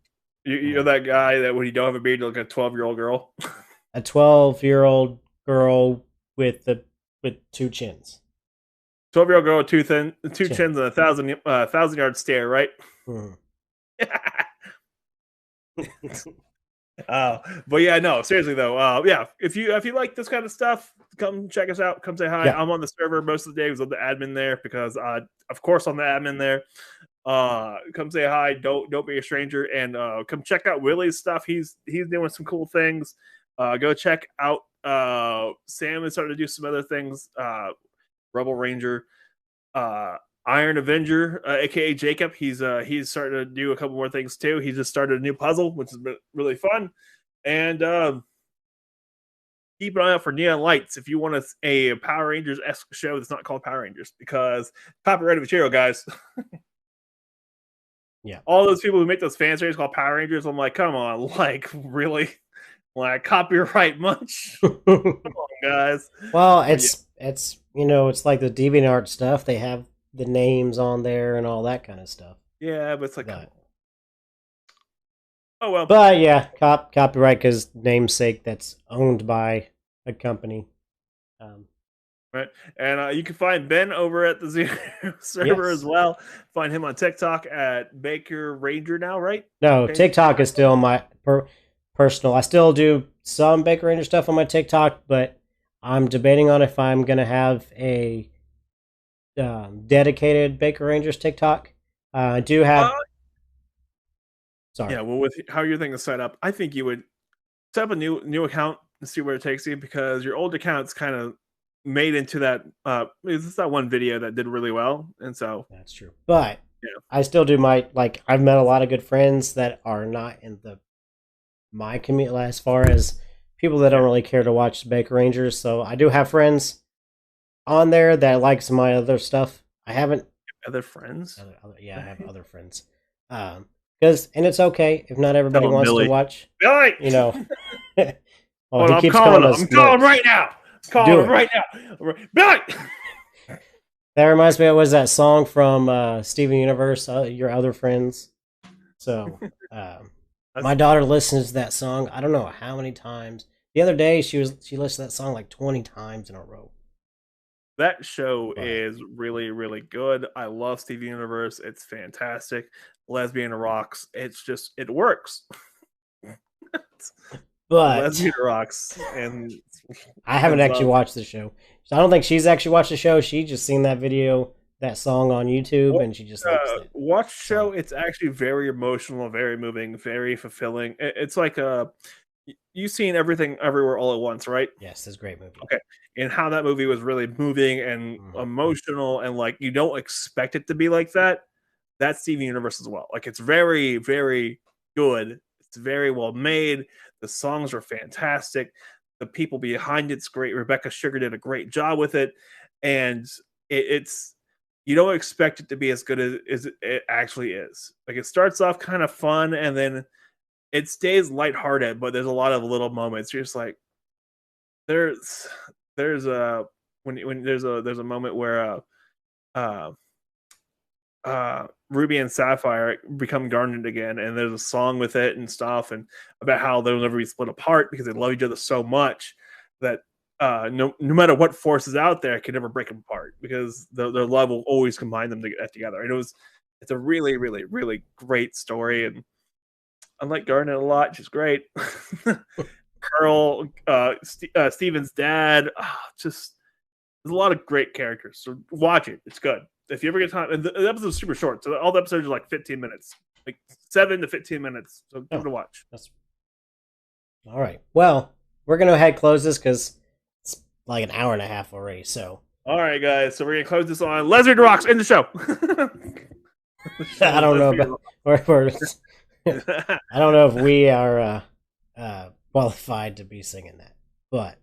you're that guy that when you don't have a beard, you look like a 12-year-old girl. A 12-year-old girl with two chins. 12-year-old girl, two chins, and a 1,000-yard stare, right? But yeah, no, seriously though, yeah, if you like this kind of stuff, come check us out. Come say hi. Yeah. I'm on the server most of the day because I'm the admin there. Because of course I'm the admin there. Come say hi. Don't be a stranger, and come check out Willie's stuff. He's doing some cool things. Go check out Sam is starting to do some other things. Rebel Ranger, Iron Avenger, aka Jacob. He's starting to do a couple more things too. He just started a new puzzle, which has been really fun. And keep an eye out for Neon Lights if you want a Power Rangers-esque show that's not called Power Rangers, because copyrighted material, guys. Yeah, all those people who make those fan series called Power Rangers, I'm like, come on, like really, like copyright much? Come on, guys. Well, it's it's like the DeviantArt stuff. They have the names on there and all that kind of stuff. Yeah, but it's like, oh well. But yeah, copyright because namesake, that's owned by a company. Right, and you can find Ben over at the Zero server as well. Find him on TikTok at Baker Ranger now, right? No, TikTok is still my personal. I still do some Baker Ranger stuff on my TikTok, but I'm debating on if I'm gonna have a dedicated Baker Rangers TikTok. I do have. Sorry. Yeah, well, with how your thing is set up, I think you would set up a new account and see where it takes you, because your old account's kind of made into that. It's that one video that did really well, and so that's true. But yeah, I still do I've met a lot of good friends that are not in my community as far as people that don't really care to watch Baker Rangers. So I do have friends on there that like some of my other stuff. I haven't other friends. I have other friends. And it's okay if not everybody wants to watch. Billy! Well, he keeps calling us. I'm calling right now. Calling right now. Billy! That reminds me, it was that song from Steven Universe, Your Other Friends. So, my daughter listens to that song, I don't know how many times. The other day, she listened to that song like 20 times in a row. That show is really, really good. I love Steven Universe. It's fantastic. Lesbian rocks. It's just, it works. But Lesbian rocks. And I haven't actually watched the show. So I don't think she's actually watched the show. She just seen that video, that song on YouTube, and she just likes it. Watch the show. It's actually very emotional, very moving, very fulfilling. It's like you've seen Everything Everywhere All at Once, right? Yes, it's a great movie. Okay. And how that movie was really moving and emotional, and like you don't expect it to be like that. That's Steven Universe as well. Like it's very, very good. It's very well made. The songs are fantastic. The people behind it's great. Rebecca Sugar did a great job with it, and it's you don't expect it to be as good as it actually is. Like it starts off kind of fun, and then it stays lighthearted, but there's a lot of little moments. You're just like, there's a when there's a moment where uh Ruby and Sapphire become garnered again, and there's a song with it and stuff, and about how they'll never be split apart because they love each other so much that no matter what force is out there, it can never break them apart because their love will always combine them together. And it's a really, really, really great story, and I like Garnet a lot. She's great. Pearl, Steven's dad, just there's a lot of great characters. So watch it; it's good. If you ever get time, and the episode's super short, so all the episodes are like 15 minutes, like 7 to 15 minutes. So give it a watch. All right. Well, we're gonna go ahead and close this because it's like an hour and a half already. So. All right, guys. So we're gonna close this on Leslie Rocks in the show. I don't know about I don't know if we are qualified to be singing that, but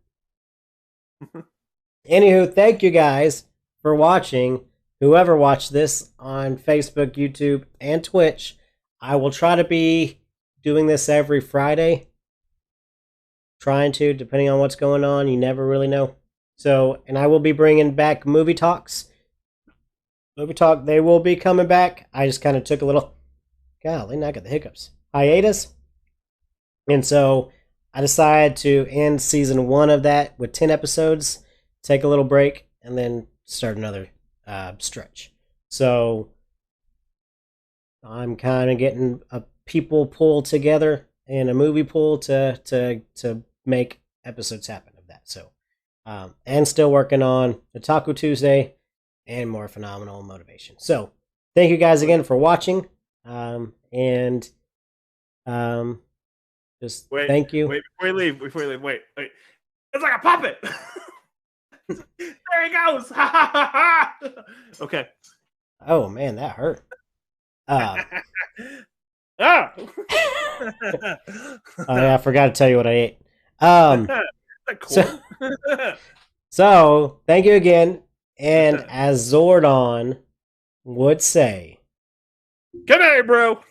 anywho, thank you guys for watching. Whoever watched this on Facebook, YouTube, and Twitch, I will try to be doing this every Friday. Trying to, depending on what's going on. You never really know. So, and I will be bringing back movie talks. Movie talk, they will be coming back. I just kind of took a little, golly, now I got the hiccups, hiatus. And so I decided to end season 1 of that with 10 episodes, take a little break, and then start another stretch. So I'm kind of getting a people pull together and a movie pull to make episodes happen of that. So and still working on the Taco Tuesday and more phenomenal motivation. So thank you guys again for watching. And just thank you. Wait, before you leave, wait. It's like a puppet. There he goes. Okay. Oh man, that hurt. Ah. Oh yeah, I forgot to tell you what I ate. So thank you again, and as Zordon would say, good day, bro.